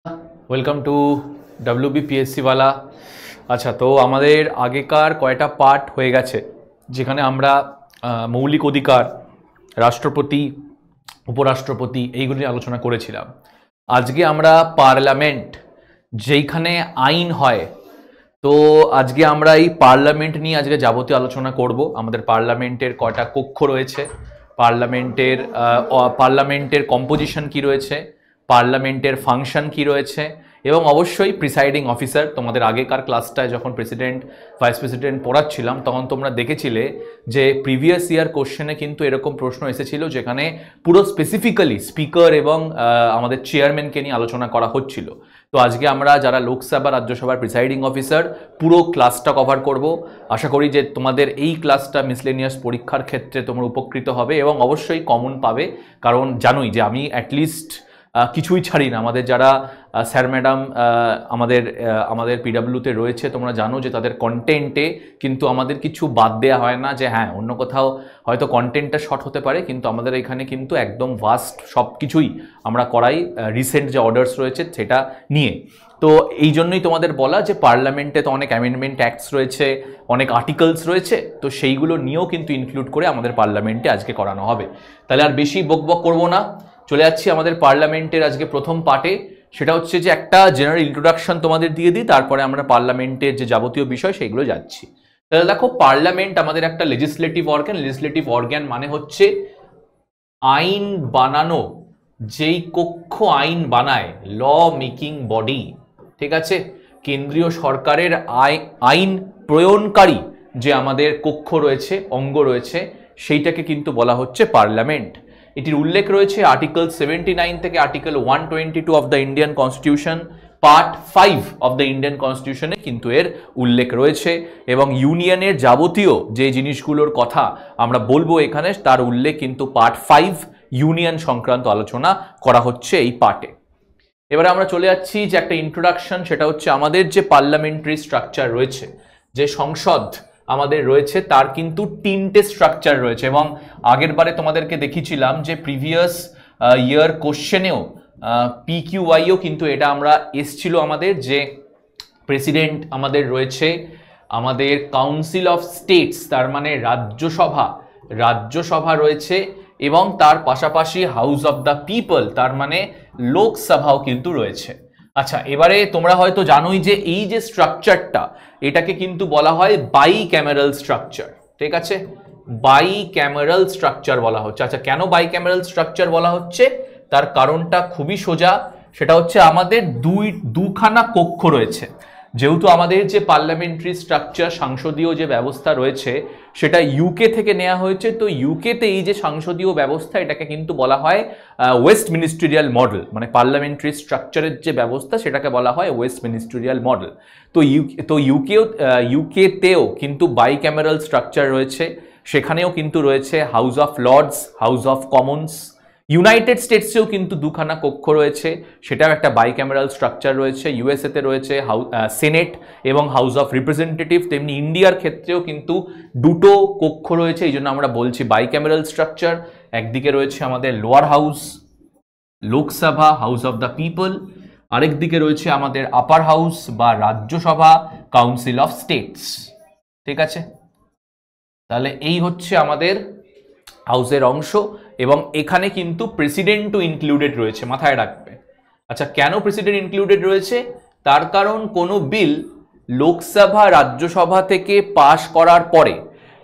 Welcome to WBPSC ওয়ালা। আচ্ছা, তো আমাদের আগেকার কয়টা পার্ট হয়ে গেছে যেখানে আমরা মৌলিক অধিকার, রাষ্ট্রপতি, উপরাষ্ট্রপতি এইগুলি নিয়ে আলোচনা করেছিলাম। আজকে আমরা পার্লামেন্ট, যেইখানে আইন হয়, তো আজকে আমরা এই পার্লামেন্ট নিয়ে আজকে যাবতীয় আলোচনা করব। আমাদের পার্লামেন্টের কয়টা কক্ষ রয়েছে, পার্লামেন্টের কম্পোজিশন কি রয়েছে, পার্লামেন্টের ফাংশন কি রয়েছে, এবং অবশ্যই প্রিসাইডিং অফিসার। তোমাদের আগেকার ক্লাসটায় যখন প্রেসিডেন্ট ভাইস প্রেসিডেন্ট পড়াচ্ছিলাম তখন তোমরা দেখেছিলে যে প্রিভিয়াস ইয়ার কোশ্চেনে কিন্তু এরকম প্রশ্ন এসেছিল যেখানে পুরো স্পেসিফিক্যালি স্পিকার এবং আমাদের চেয়ারম্যানকে নিয়ে আলোচনা করা হচ্ছিল। তো আজকে আমরা যারা লোকসভা রাজ্যসভার প্রিসাইডিং অফিসার পুরো ক্লাসটা কভার করব। আশা করি যে তোমাদের এই ক্লাসটা মিসলেনিয়াস পরীক্ষার ক্ষেত্রে তোমরা উপকৃত হবে এবং অবশ্যই কমন পাবে, কারণ জানোই যে আমি অ্যাটলিস্ট কিছুই ছাড়ি না। আমাদের যারা স্যার ম্যাডাম আমাদের পিডাব্লিউতে রয়েছে, তোমরা জানো যে তাদের কন্টেন্টে কিন্তু আমাদের কিছু বাদ দেওয়া হয় না, যে হ্যাঁ অন্য কোথাও হয়তো কন্টেন্টটা শর্ট হতে পারে, কিন্তু আমাদের এখানে কিন্তু একদম ভাস্ট সব কিছুই আমরা করাই রিসেন্ট যে অর্ডার্স রয়েছে সেটা নিয়ে। তো এই জন্যই তোমাদের বলা যে পার্লামেন্টে তো অনেক অ্যামেন্ডমেন্ট অ্যাক্টস রয়েছে, অনেক আর্টিকেলস রয়েছে, তো সেইগুলো নিয়েও কিন্তু ইনক্লুড করে আমাদের পার্লামেন্টে আজকে করানো হবে। তাহলে আর বেশি বকবক করবো না, চলে যাচ্ছি আমাদের পার্লামেন্টের আজকে প্রথম পার্টে। সেটা হচ্ছে যে একটা জেনারেল ইন্ট্রোডাকশন তোমাদের দিয়ে দিই, তারপরে আমরা পার্লামেন্টের যে যাবতীয় বিষয় সেইগুলো যাচ্ছি। তাহলে দেখো, পার্লামেন্ট আমাদের একটা লেজিসলেটিভ অর্গান। লেজিসলেটিভ অর্গান মানে হচ্ছে আইন বানানো, যেই কক্ষ আইন বানায়, ল মেকিং বডি, ঠিক আছে। কেন্দ্রীয় সরকারের আইন প্রয়োগকারী যে আমাদের কক্ষ রয়েছে, অঙ্গ রয়েছে, সেইটাকে কিন্তু বলা হচ্ছে পার্লামেন্ট। এটির উল্লেখ রয়েছে আর্টিকেল 79 থেকে article 122 of the Indian constitution, part 5 of the Indian কনস্টিটিউশনে কিন্তু এর উল্লেখ রয়েছে, এবং ইউনিয়নের যাবতীয় যে জিনিসগুলোর কথা আমরা বলবো এখানে তার উল্লেখ কিন্তু পার্ট 5 ইউনিয়ন সংক্রান্ত আলোচনা করা হচ্ছে এই পার্টে। এবারে আমরা চলে যাচ্ছি যে একটা ইন্ট্রোডাকশন, সেটা হচ্ছে আমাদের যে পার্লামেন্টারি স্ট্রাকচার রয়েছে, যে সংসদ আমাদের রয়েছে, তার কিন্তু তিনটে স্ট্রাকচার রয়েছে। এবং আগের বারে তোমাদেরকে দেখিয়েছিলাম যে প্রিভিয়াস ইয়ার কোশ্চেনেও PQYও কিন্তু এটা আমরা এসছিল আমাদের, যে প্রেসিডেন্ট আমাদের রয়েছে, আমাদের কাউন্সিল অফ স্টেটস তার মানে রাজ্যসভা রয়েছে, এবং তার পাশাপাশি হাউস অফ দ্য পিপল তার মানে লোকসভাও কিন্তু রয়েছে। আচ্ছা, এবারে তোমরা হয়তো জানোই যে এই যে স্ট্রাকচারটা, এটাকে কিন্তু বলা হয় বাই ক্যামেরাল স্ট্রাকচার, ঠিক আছে। বাই ক্যামেরাল স্ট্রাকচার বলা হচ্ছে। আচ্ছা, কেন বাই ক্যামেরাল স্ট্রাকচার বলা হচ্ছে, তার কারণটা খুবই সোজা। সেটা হচ্ছে আমাদের দুখানা কক্ষ রয়েছে। যেহেতু আমাদের যে পার্লামেন্টারি স্ট্রাকচার, সংসদীয় যে ব্যবস্থা রয়েছে, সেটা ইউকে থেকে নেওয়া হয়েছে। তো ইউকেতে এই যে সংসদীয় ব্যবস্থা, এটাকে কিন্তু বলা হয় ওয়েস্ট মিনিস্ট্রিয়াল মডেল, মানে পার্লামেন্টারি স্ট্রাকচারের যে ব্যবস্থা সেটাকে বলা হয় ওয়েস্ট মিনিস্ট্রিয়াল মডেল। তো ইউকেতেও কিন্তু বাই ক্যামেরাল স্ট্রাকচার রয়েছে, সেখানেও কিন্তু রয়েছে House of Lords, House of Commons. United স্টেটসেও কিন্তু দুখানা কক্ষ রয়েছে, সেটাও একটা বাই ক্যামেরাল স্ট্রাকচার রয়েছে। ইউএসএতে রয়েছে সেনেট এবং হাউস অফ রিপ্রেজেন্টেটিভ। তেমনি ইন্ডিয়ার ক্ষেত্রেও কিন্তু দুটো কক্ষ রয়েছে, এই জন্য আমরা বলছি বাই ক্যামেরাল স্ট্রাকচার। একদিকে রয়েছে আমাদের lower house, Lok Sabha, house of the people, আরেকদিকে রয়েছে আমাদের আপার হাউস বা রাজ্যসভা, কাউন্সিল অফ স্টেটস, ঠিক আছে। তাহলে এই হচ্ছে আমাদের হাউসের অংশ, এবং এখানে কিন্তু প্রেসিডেন্টও ইনক্লুডেড রয়েছে, মাথায় রাখবে। আচ্ছা, কেন প্রেসিডেন্ট ইনক্লুডেড রয়েছে, তার কারণ কোনো বিল লোকসভা রাজ্যসভা থেকে পাশ করার পরে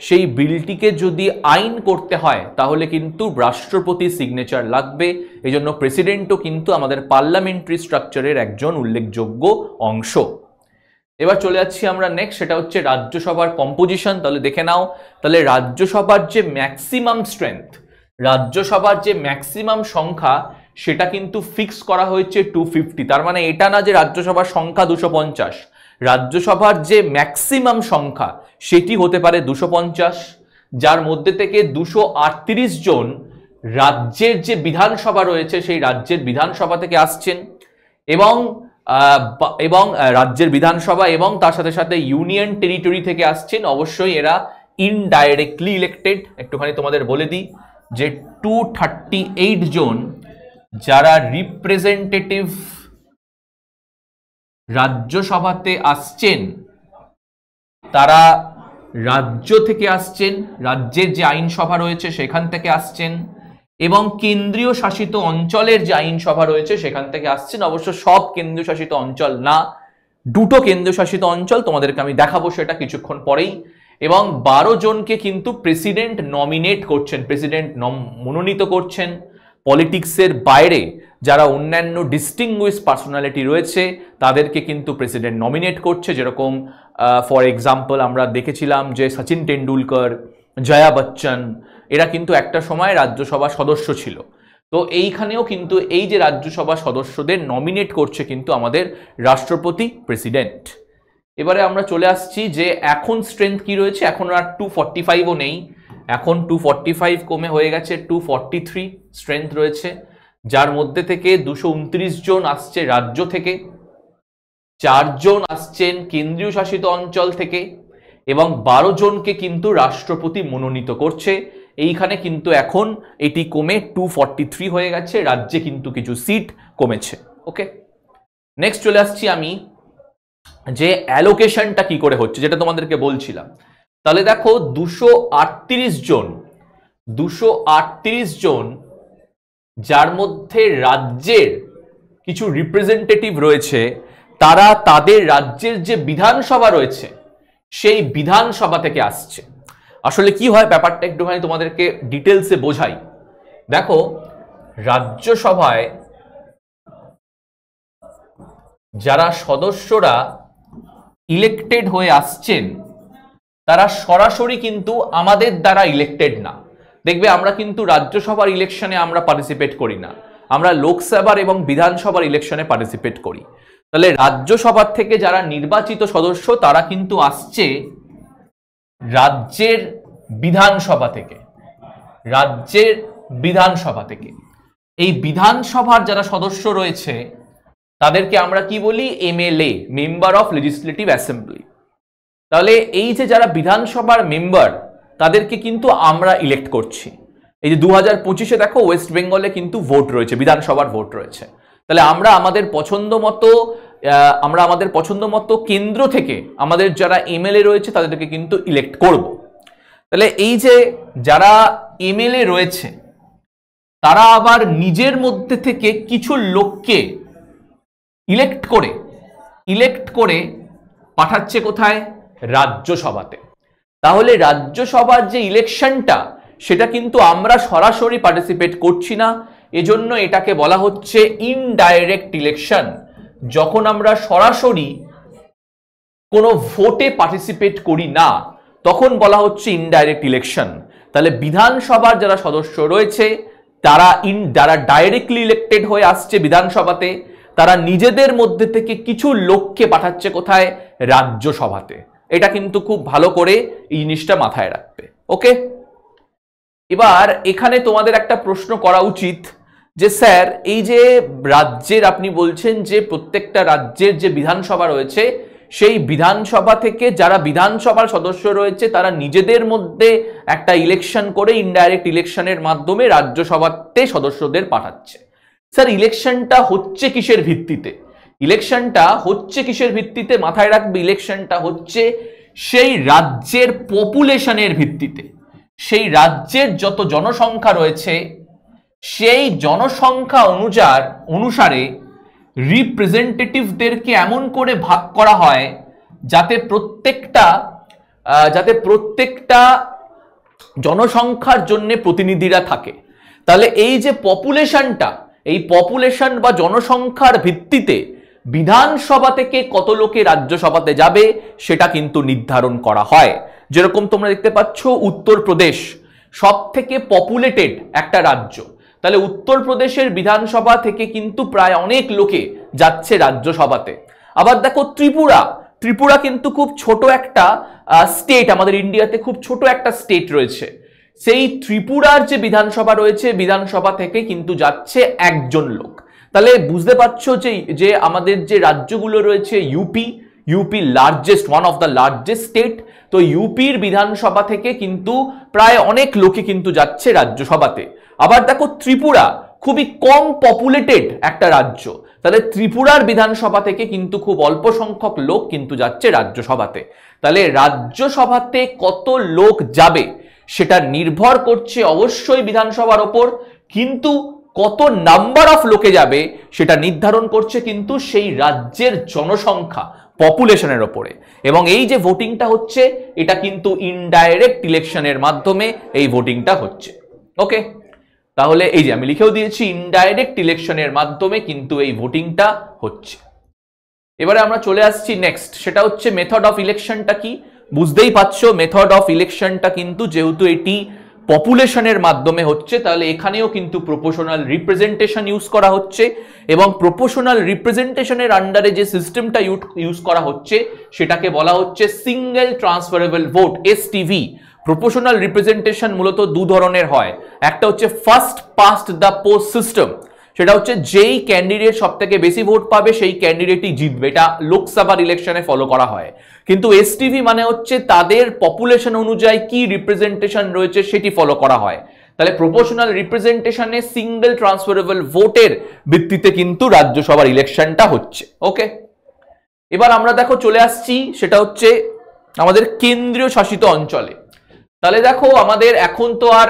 সেই বিলটিকে যদি আইন করতে হয় তাহলে কিন্তু রাষ্ট্রপতির সিগনেচার লাগবে। এই জন্য প্রেসিডেন্টও কিন্তু আমাদের পার্লামেন্টারি স্ট্রাকচারের একজন উল্লেখযোগ্য অংশ। এবার চলে যাচ্ছি আমরা নেক্সট, সেটা হচ্ছে রাজ্যসভার কম্পোজিশন। তাহলে দেখে নাও, তাহলে রাজ্যসভার যে ম্যাক্সিমাম স্ট্রেংথ, রাজ্যসভার যে ম্যাক্সিমাম সংখ্যা, সেটা কিন্তু ফিক্স করা হয়েছে 250। তার মানে এটা না যে রাজ্যসভার সংখ্যা 250, রাজ্যসভার যে ম্যাক্সিমাম সংখ্যা সেটি হতে পারে 250, যার মধ্যে থেকে 238 জন রাজ্যের যে বিধানসভা রয়েছে সেই রাজ্যের বিধানসভা থেকে আসছেন, এবং রাজ্যের বিধানসভা এবং তার সাথে সাথে ইউনিয়ন টেরিটরি থেকে আসছেন। অবশ্যই এরা ইনডাইরেক্টলি ইলেক্টেড। একটুখানি তোমাদের বলে দিই যে 238 জন যারা রিপ্রেজেন্টেটিভ রাজ্যসভাতে আসছেন তারা রাজ্য থেকে আসছেন, রাজ্যের যে আইনসভা রয়েছে সেখান থেকে আসছেন, এবং কেন্দ্রীয় শাসিত অঞ্চলের যে আইনসভা রয়েছে সেখান থেকে আসছেন। অবশ্য সব কেন্দ্রীয় শাসিত অঞ্চল না, দুটো কেন্দ্রীয় শাসিত অঞ্চল, তোমাদেরকে আমি দেখাবো সেটা কিছুক্ষণ পরেই। এবং 12 জনকে কিন্তু প্রেসিডেন্ট নমিনেট করছেন, প্রেসিডেন্ট মনোনীত করছেন। পলিটিক্সের বাইরে যারা অন্যান্য ডিস্টিংগুইশ পার্সোনালিটি রয়েছে তাদেরকে কিন্তু প্রেসিডেন্ট নমিনেট করছে। যেরকম ফর এক্সাম্পল আমরা দেখেছিলাম যে সচিন টেন্ডুলকর, জয়া বচ্চন, এরা কিন্তু একটা সময় রাজ্যসভা সদস্য ছিল। তো এইখানেও কিন্তু এই যে রাজ্যসভা সদস্যদের নমিনেট করছে কিন্তু আমাদের রাষ্ট্রপতি, প্রেসিডেন্ট। এবারে আমরা চলে আসছি যে এখন স্ট্রেংথ কি রয়েছে। এখন আর 245ও নেই, এখন 245 কমে হয়ে গেছে 243 স্ট্রেংথ রয়েছে, যার মধ্যে থেকে 229 জন আসছে রাজ্য থেকে, 4 জন আসছেন কেন্দ্রীয় শাসিত অঞ্চল থেকে, এবং 12 জনকে কিন্তু রাষ্ট্রপতি মনোনীত করছে। এইখানে কিন্তু এখন এটি কমে 243 হয়ে গেছে, রাজ্যে কিন্তু কিছু সিট কমেছে। ওকে, নেক্সট চলে আসছি আমি যে অ্যালোকেশনটা কি করে হচ্ছে, যেটা তোমাদেরকে বলছিলাম। তাহলে দেখো 238 জন, যার মধ্যে রাজ্যের কিছু রিপ্রেজেন্টেটিভ রয়েছে, তারা তাদের রাজ্যের যে বিধানসভা রয়েছে সেই বিধানসভা থেকে আসছে। আসলে কি হয় ব্যাপারটা একটুখানি তোমাদেরকে ডিটেলসে বোঝাই। দেখো, রাজ্যসভায় যারা সদস্যরা ইলেক্টেড হয়ে আসছেন তারা সরাসরি কিন্তু আমাদের দ্বারা ইলেক্টেড না। দেখবে আমরা কিন্তু রাজ্যসভার ইলেকশনে আমরা পার্টিসিপেট করি না, আমরা লোকসভার এবং বিধানসভার ইলেকশনে পার্টিসিপেট করি। তাহলে রাজ্যসভার থেকে যারা নির্বাচিত সদস্য তারা কিন্তু আসছে রাজ্যের বিধানসভা থেকে, রাজ্যের বিধানসভা থেকে। এই বিধানসভার যারা সদস্য রয়েছে তাদেরকে আমরা কি বলি? MLA, member of legislative assembly. তাহলে এই যে যারা বিধানসভার মেম্বার তাদেরকে কিন্তু আমরা ইলেক্ট করছি। এই যে 2025-এ দেখো ওয়েস্ট বেঙ্গলে কিন্তু ভোট রয়েছে, বিধানসভার ভোট রয়েছে। তাহলে আমরা আমাদের পছন্দ মতো কেন্দ্র থেকে আমাদের যারা এমএলএ রয়েছে তাদেরকে কিন্তু ইলেক্ট করব। তাহলে এই যে যারা এমএলএ রয়েছে তারা আবার নিজের মধ্যে থেকে কিছু লোককে ইলেক্ট করে পাঠাচ্ছে কোথায়? রাজ্যসভাতে। তাহলে রাজ্যসভার যে ইলেকশনটা সেটা কিন্তু আমরা সরাসরি পার্টিসিপেট করছি না, এজন্য এটাকে বলা হচ্ছে ইনডাইরেক্ট ইলেকশন। যখন আমরা সরাসরি কোনো ভোটে পার্টিসিপেট করি না তখন বলা হচ্ছে ইনডাইরেক্ট ইলেকশন। তাহলে বিধানসভার যারা সদস্য রয়েছে যারা ডাইরেক্টলি ইলেক্টেড হয়ে আসছে বিধানসভাতে, তারা নিজেদের মধ্যে থেকে কিছু লোককে পাঠাচ্ছে কোথায়? রাজ্যসভাতে। এটা কিন্তু খুব ভালো করে এই জিনিসটা মাথায় রাখবে। ওকে, এবার এখানে তোমাদের একটা প্রশ্ন করা উচিত যে স্যার এই যে রাজ্যের আপনি বলছেন যে প্রত্যেকটা রাজ্যের যে বিধানসভা রয়েছে সেই বিধানসভা থেকে যারা বিধানসভার সদস্য রয়েছে তারা নিজেদের মধ্যে একটা ইলেকশন করে ইনডাইরেক্ট ইলেকশনের মাধ্যমে রাজ্যসভাতে সদস্যদের পাঠাচ্ছে। স্যার ইলেকশনটা হচ্ছে কিসের ভিত্তিতে? ইলেকশনটা হচ্ছে কিসের ভিত্তিতে মাথায় রাখবে? ইলেকশনটা হচ্ছে সেই রাজ্যের পপুলেশনের ভিত্তিতে। সেই রাজ্যের যত জনসংখ্যা রয়েছে সেই জনসংখ্যা অনুসারে রিপ্রেজেন্টেটিভদেরকে এমন করে ভাগ করা হয় যাতে প্রত্যেকটা জনসংখ্যার জন্য প্রতিনিধিরা থাকে। তাহলে এই যে পপুলেশনটা, এই পপুলেশন বা জনসংখ্যার ভিত্তিতে বিধানসভা থেকে কত লোকে রাজ্যসভাতে যাবে সেটা কিন্তু নির্ধারণ করা হয়। যেরকম তোমরা দেখতে পাচ্ছ উত্তরপ্রদেশ সব থেকে পপুলেটেড একটা রাজ্য, তাহলে উত্তরপ্রদেশের বিধানসভা থেকে কিন্তু প্রায় অনেক লোকে যাচ্ছে রাজ্যসভাতে। আবার দেখো ত্রিপুরা কিন্তু খুব ছোট একটা স্টেট, আমাদের ইন্ডিয়াতে খুব ছোট একটা স্টেট রয়েছে। সেই ত্রিপুরার যে বিধানসভা রয়েছে বিধানসভা থেকে কিন্তু যাচ্ছে একজন লোক। তাহলে বুঝতে পারছো যে আমাদের যে রাজ্যগুলো রয়েছে UP largest, one of the largest state. তো ইউপির বিধানসভা থেকে কিন্তু প্রায় অনেক লোকে কিন্তু যাচ্ছে রাজ্যসভাতে। আবার দেখো ত্রিপুরা খুবই কম পপুলেটেড একটা রাজ্য, তাহলে ত্রিপুরার বিধানসভা থেকে কিন্তু খুব অল্প সংখ্যক লোক কিন্তু যাচ্ছে রাজ্যসভাতে। তাহলে রাজ্যসভাতে কত লোক যাবে সেটা নির্ভর করছে অবশ্যই বিধানসভার ওপর, কিন্তু কত নাম্বার অফ লোকে যাবে সেটা নির্ধারণ করছে কিন্তু সেই রাজ্যের জনসংখ্যা, পপুলেশনের ওপরে। এবং এই যে ভোটিংটা হচ্ছে এটা কিন্তু ইনডাইরেক্ট ইলেকশনের মাধ্যমে এই ভোটিংটা হচ্ছে। ওকে, তাহলে এই যে আমি লিখেও দিয়েছি ইনডাইরেক্ট ইলেকশনের মাধ্যমে কিন্তু এই ভোটিংটা হচ্ছে। এবারে আমরা চলে আসছি নেক্সট, সেটা হচ্ছে মেথড অফ ইলেকশনটা কি। বুঝতেই পারছো মেথড অফ ইলেকশনটা কিন্তু যেহেতু এটি পপুলেশনের মাধ্যমে হচ্ছে, তাহলে এখানেও কিন্তু প্রপোর্শনাল রিপ্রেজেন্টেশন ইউজ করা হচ্ছে। এবং প্রপোর্শনাল রিপ্রেজেন্টেশনের আন্ডারে যে সিস্টেমটা ইউজ করা হচ্ছে সেটাকে বলা হচ্ছে single transferable vote, STV. Proportional representation মূলত দু ধরনের হয়, একটা হচ্ছে first past the post system, সেটা হচ্ছে যেই ক্যান্ডিডেট সব থেকে বেশি ভোট পাবে সেই ক্যান্ডিডেটই জিতবে, এটা লোকসভার ইলেকশনে ফলো করা হয়। কিন্তু এসটিভি মানে হচ্ছে তাদের পপুলেশন অনুযায়ী কি রিপ্রেজেন্টেশন রয়েছে সেটি ফলো করা হয়। তাহলে প্রপোর্শনাল রিপ্রেজেন্টেশনে সিঙ্গেল ট্রান্সফারেবল ভোটের ভিত্তিতে কিন্তু রাজ্যসভার ইলেকশনটা হচ্ছে। ওকে, এবার আমরা দেখো চলে আসছি সেটা হচ্ছে আমাদের কেন্দ্রীয় শাসিত অঞ্চলে। তাহলে দেখো আমাদের এখন তো আর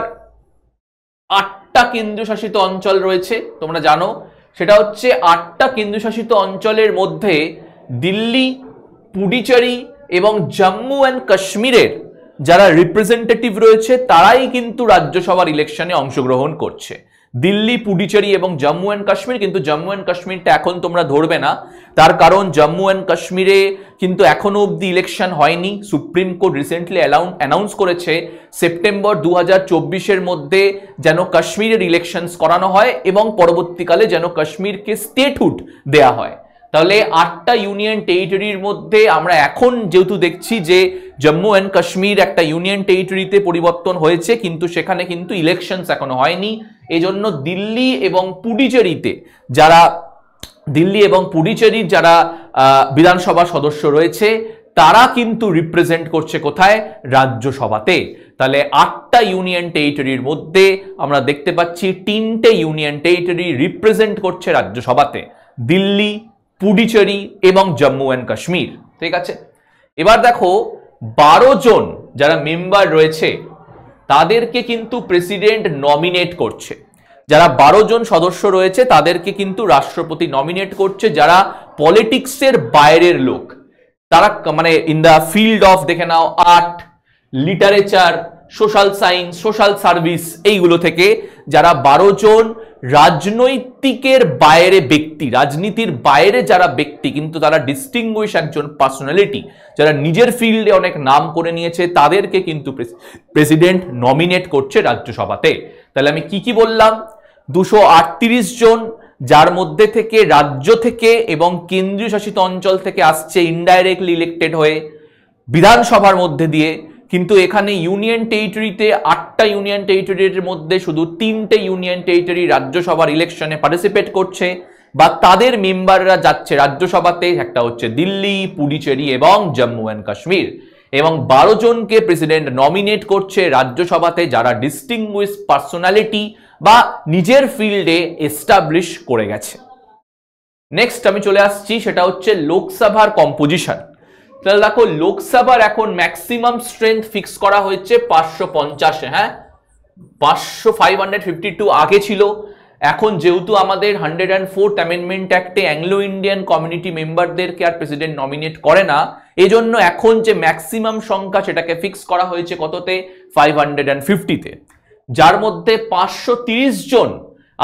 8টা কেন্দ্রীয় শাসিত অঞ্চল রয়েছে, তোমরা জানো। সেটা হচ্ছে 8টা কেন্দ্রীয় শাসিত অঞ্চলের মধ্যে দিল্লি, পুডুচেরি এবং জম্মু অ্যান্ড কাশ্মীরের যারা রিপ্রেজেন্টেটিভ রয়েছে তারাই কিন্তু রাজ্যসভার ইলেকশনে অংশগ্রহণ করছে। দিল্লি, পুডুচেরি এবং জম্মু অ্যান্ড কাশ্মীর, কিন্তু জম্মু অ্যান্ড কাশ্মীরটা এখন তোমরা ধরবে না, তার কারণ জম্মু অ্যান্ড কাশ্মীরে কিন্তু এখনো অবধি ইলেকশন হয়নি। সুপ্রিম কোর্ট রিসেন্টলি অ্যানাউন্স করেছে সেপ্টেম্বর 2024-এর মধ্যে যেন কাশ্মীরের ইলেকশনস করানো হয় এবং পরবর্তীকালে যেন কাশ্মীরকে স্টেটহুড দেয়া হয়। তাহলে 8টা ইউনিয়ন টেরিটরির মধ্যে আমরা এখন যেহেতু দেখছি যে জম্মু অ্যান্ড কাশ্মীর একটা ইউনিয়ন টেরিটরিতে পরিবর্তন হয়েছে, কিন্তু সেখানে কিন্তু ইলেকশনস এখনো হয়নি। এজন্য দিল্লি এবং পুডুচেরির যারা বিধানসভা সদস্য রয়েছে তারা কিন্তু রিপ্রেজেন্ট করছে কোথায়? রাজ্যসভাতে। তাহলে 8টা ইউনিয়ন টেরিটরির মধ্যে আমরা দেখতে পাচ্ছি 3টে ইউনিয়ন টেরিটরি রিপ্রেজেন্ট করছে রাজ্যসভাতে, দিল্লি, পুডুচেরি এবং জম্মু অ্যান্ড কাশ্মীর। ঠিক আছে, এবার দেখো 12 জন যারা মেম্বার রয়েছে তাদেরকে কিন্তু প্রেসিডেন্ট নমিনেট করছে। যারা 12 জন সদস্য রয়েছে তাদেরকে কিন্তু রাষ্ট্রপতি নমিনেট করছে, যারা পলিটিক্সের বাইরের লোক, তারা মানে ইন দ্য ফিল্ড অফ দেখে নাও art, literature, social science, social service, এইগুলো থেকে যারা 12 জন রাজনৈতিকের বাইরে ব্যক্তি, রাজনীতির বাইরে যারা ব্যক্তি কিন্তু তারা ডিস্টিংগুইশ একজন পার্সোনালিটি, যারা নিজের ফিল্ডে অনেক নাম করে নিয়েছে, তাদেরকে কিন্তু প্রেসিডেন্ট নমিনেট করছে রাজ্যসভাতে। তাহলে আমি কি বললাম? 238 জন, যার মধ্যে থেকে রাজ্য থেকে এবং কেন্দ্রীয় শাসিত অঞ্চল থেকে আসছে ইনডাইরেক্টলি ইলেক্টেড হয়ে বিধানসভার মধ্যে দিয়ে। কিন্তু এখানে ইউনিয়ন টেরিটরিতে 8টা ইউনিয়ন টেরিটরির মধ্যে শুধু 3টে ইউনিয়ন টেরিটরি রাজ্যসভার ইলেকশনে পার্টিসিপেট করছে বা তাদের মেম্বাররা যাচ্ছে রাজ্যসভাতে, একটা হচ্ছে দিল্লি, পুডুচেরি এবং জম্মু অ্যান্ড কাশ্মীর। এবং 12 জনকে প্রেসিডেন্ট নমিনেট করছে রাজ্যসভাতে যারা ডিস্টিংগুইশ পার্সোনালিটি বা নিজের ফিল্ডে এস্টাবলিশ করে গেছে। নেক্সট আমি চলে আসছি সেটা হচ্ছে লোকসভার কম্পোজিশন। তাহলে দেখো লোকসভার এখন ম্যাক্সিমাম স্ট্রেংথ ফিক্স করা হয়েছে 550। হ্যাঁ, 552 আগে ছিল। এখন যেহেতু আমাদের 104th অ্যামেন্ডমেন্ট অ্যাক্টে অ্যাংলো ইন্ডিয়ান কমিউনিটি মেম্বারদেরকে আর প্রেসিডেন্ট নমিনেট করে না, এজন্য এখন যে ম্যাক্সিমাম সংখ্যা সেটাকে ফিক্স করা হয়েছে কততে? 550-তে, যার মধ্যে 530 জন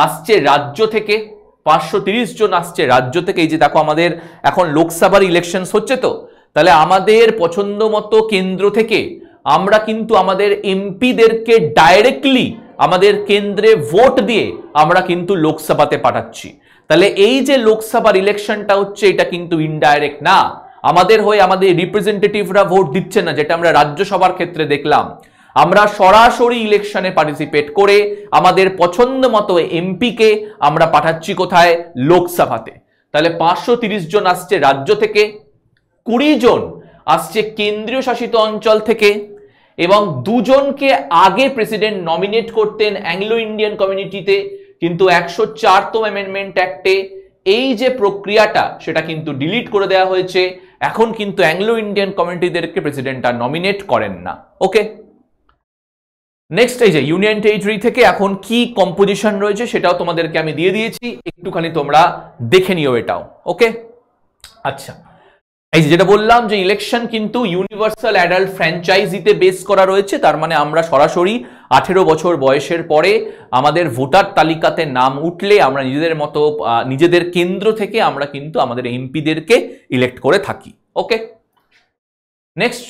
আসছে রাজ্য থেকে। 530 জন আসছে রাজ্য থেকে। এই যে দেখো আমাদের এখন লোকসভার ইলেকশন হচ্ছে, তো তাহলে আমাদের পছন্দ মতো কেন্দ্র থেকে আমরা কিন্তু আমাদের এমপিদেরকে ডাইরেক্টলি আমাদের কেন্দ্রে ভোট দিয়ে আমরা কিন্তু লোকসভাতে পাঠাচ্ছি। তাহলে এই যে লোকসভার ইলেকশনটা হচ্ছে এটা কিন্তু ইনডাইরেক্ট না, আমাদের হয়ে আমাদের রিপ্রেজেন্টেটিভরা ভোট দিচ্ছে না, যেটা আমরা রাজ্যসভার ক্ষেত্রে দেখলাম। আমরা সরাসরি ইলেকশনে পার্টিসিপেট করে আমাদের পছন্দ মতো এমপিকে আমরা পাঠাচ্ছি কোথায়? লোকসভাতে। তাহলে 530 জন আসছে রাজ্য থেকে, 20 জন আসছে কেন্দ্রীয় শাসিত অঞ্চল থেকে এবং 2 জনকে আগে প্রেসিডেন্ট নমিনেট করতেন অ্যাংলো ইন্ডিয়ান কমিউনিটিতে, কিন্তু 104তম অ্যামেন্ডমেন্ট অ্যাক্টে এই যে প্রক্রিয়াটা সেটা কিন্তু ডিলিট করে দেওয়া হয়েছে। এখন কিন্তু অ্যাংলো ইন্ডিয়ান কমিউনিটিদেরকে প্রেসিডেন্ট আর নমিনেট করেন না। ওকে, নেক্সট এই যে ইউনিয়ন টেরিটরি থেকে এখন কি কম্পোজিশন রয়েছে সেটাও তোমাদেরকে আমি দিয়ে দিয়েছি, একটুখানি তোমরা দেখে নিও এটাও। ওকে, আচ্ছা, এই যেটা বললাম যে ইলেকশন কিন্তু ইউনিভার্সাল অ্যাডাল্ট ফ্র্যাঞ্চাইজিতে বেস করা রয়েছে, তার মানে আমরা সরাসরি 18 বছর বয়সের পরে আমাদের ভোটার তালিকাতে নাম উঠলে আমরা নিজেদের মতো নিজেদের কেন্দ্র থেকে আমরা কিন্তু আমাদের এমপিদেরকে ইলেক্ট করে থাকি। ওকে, নেক্সট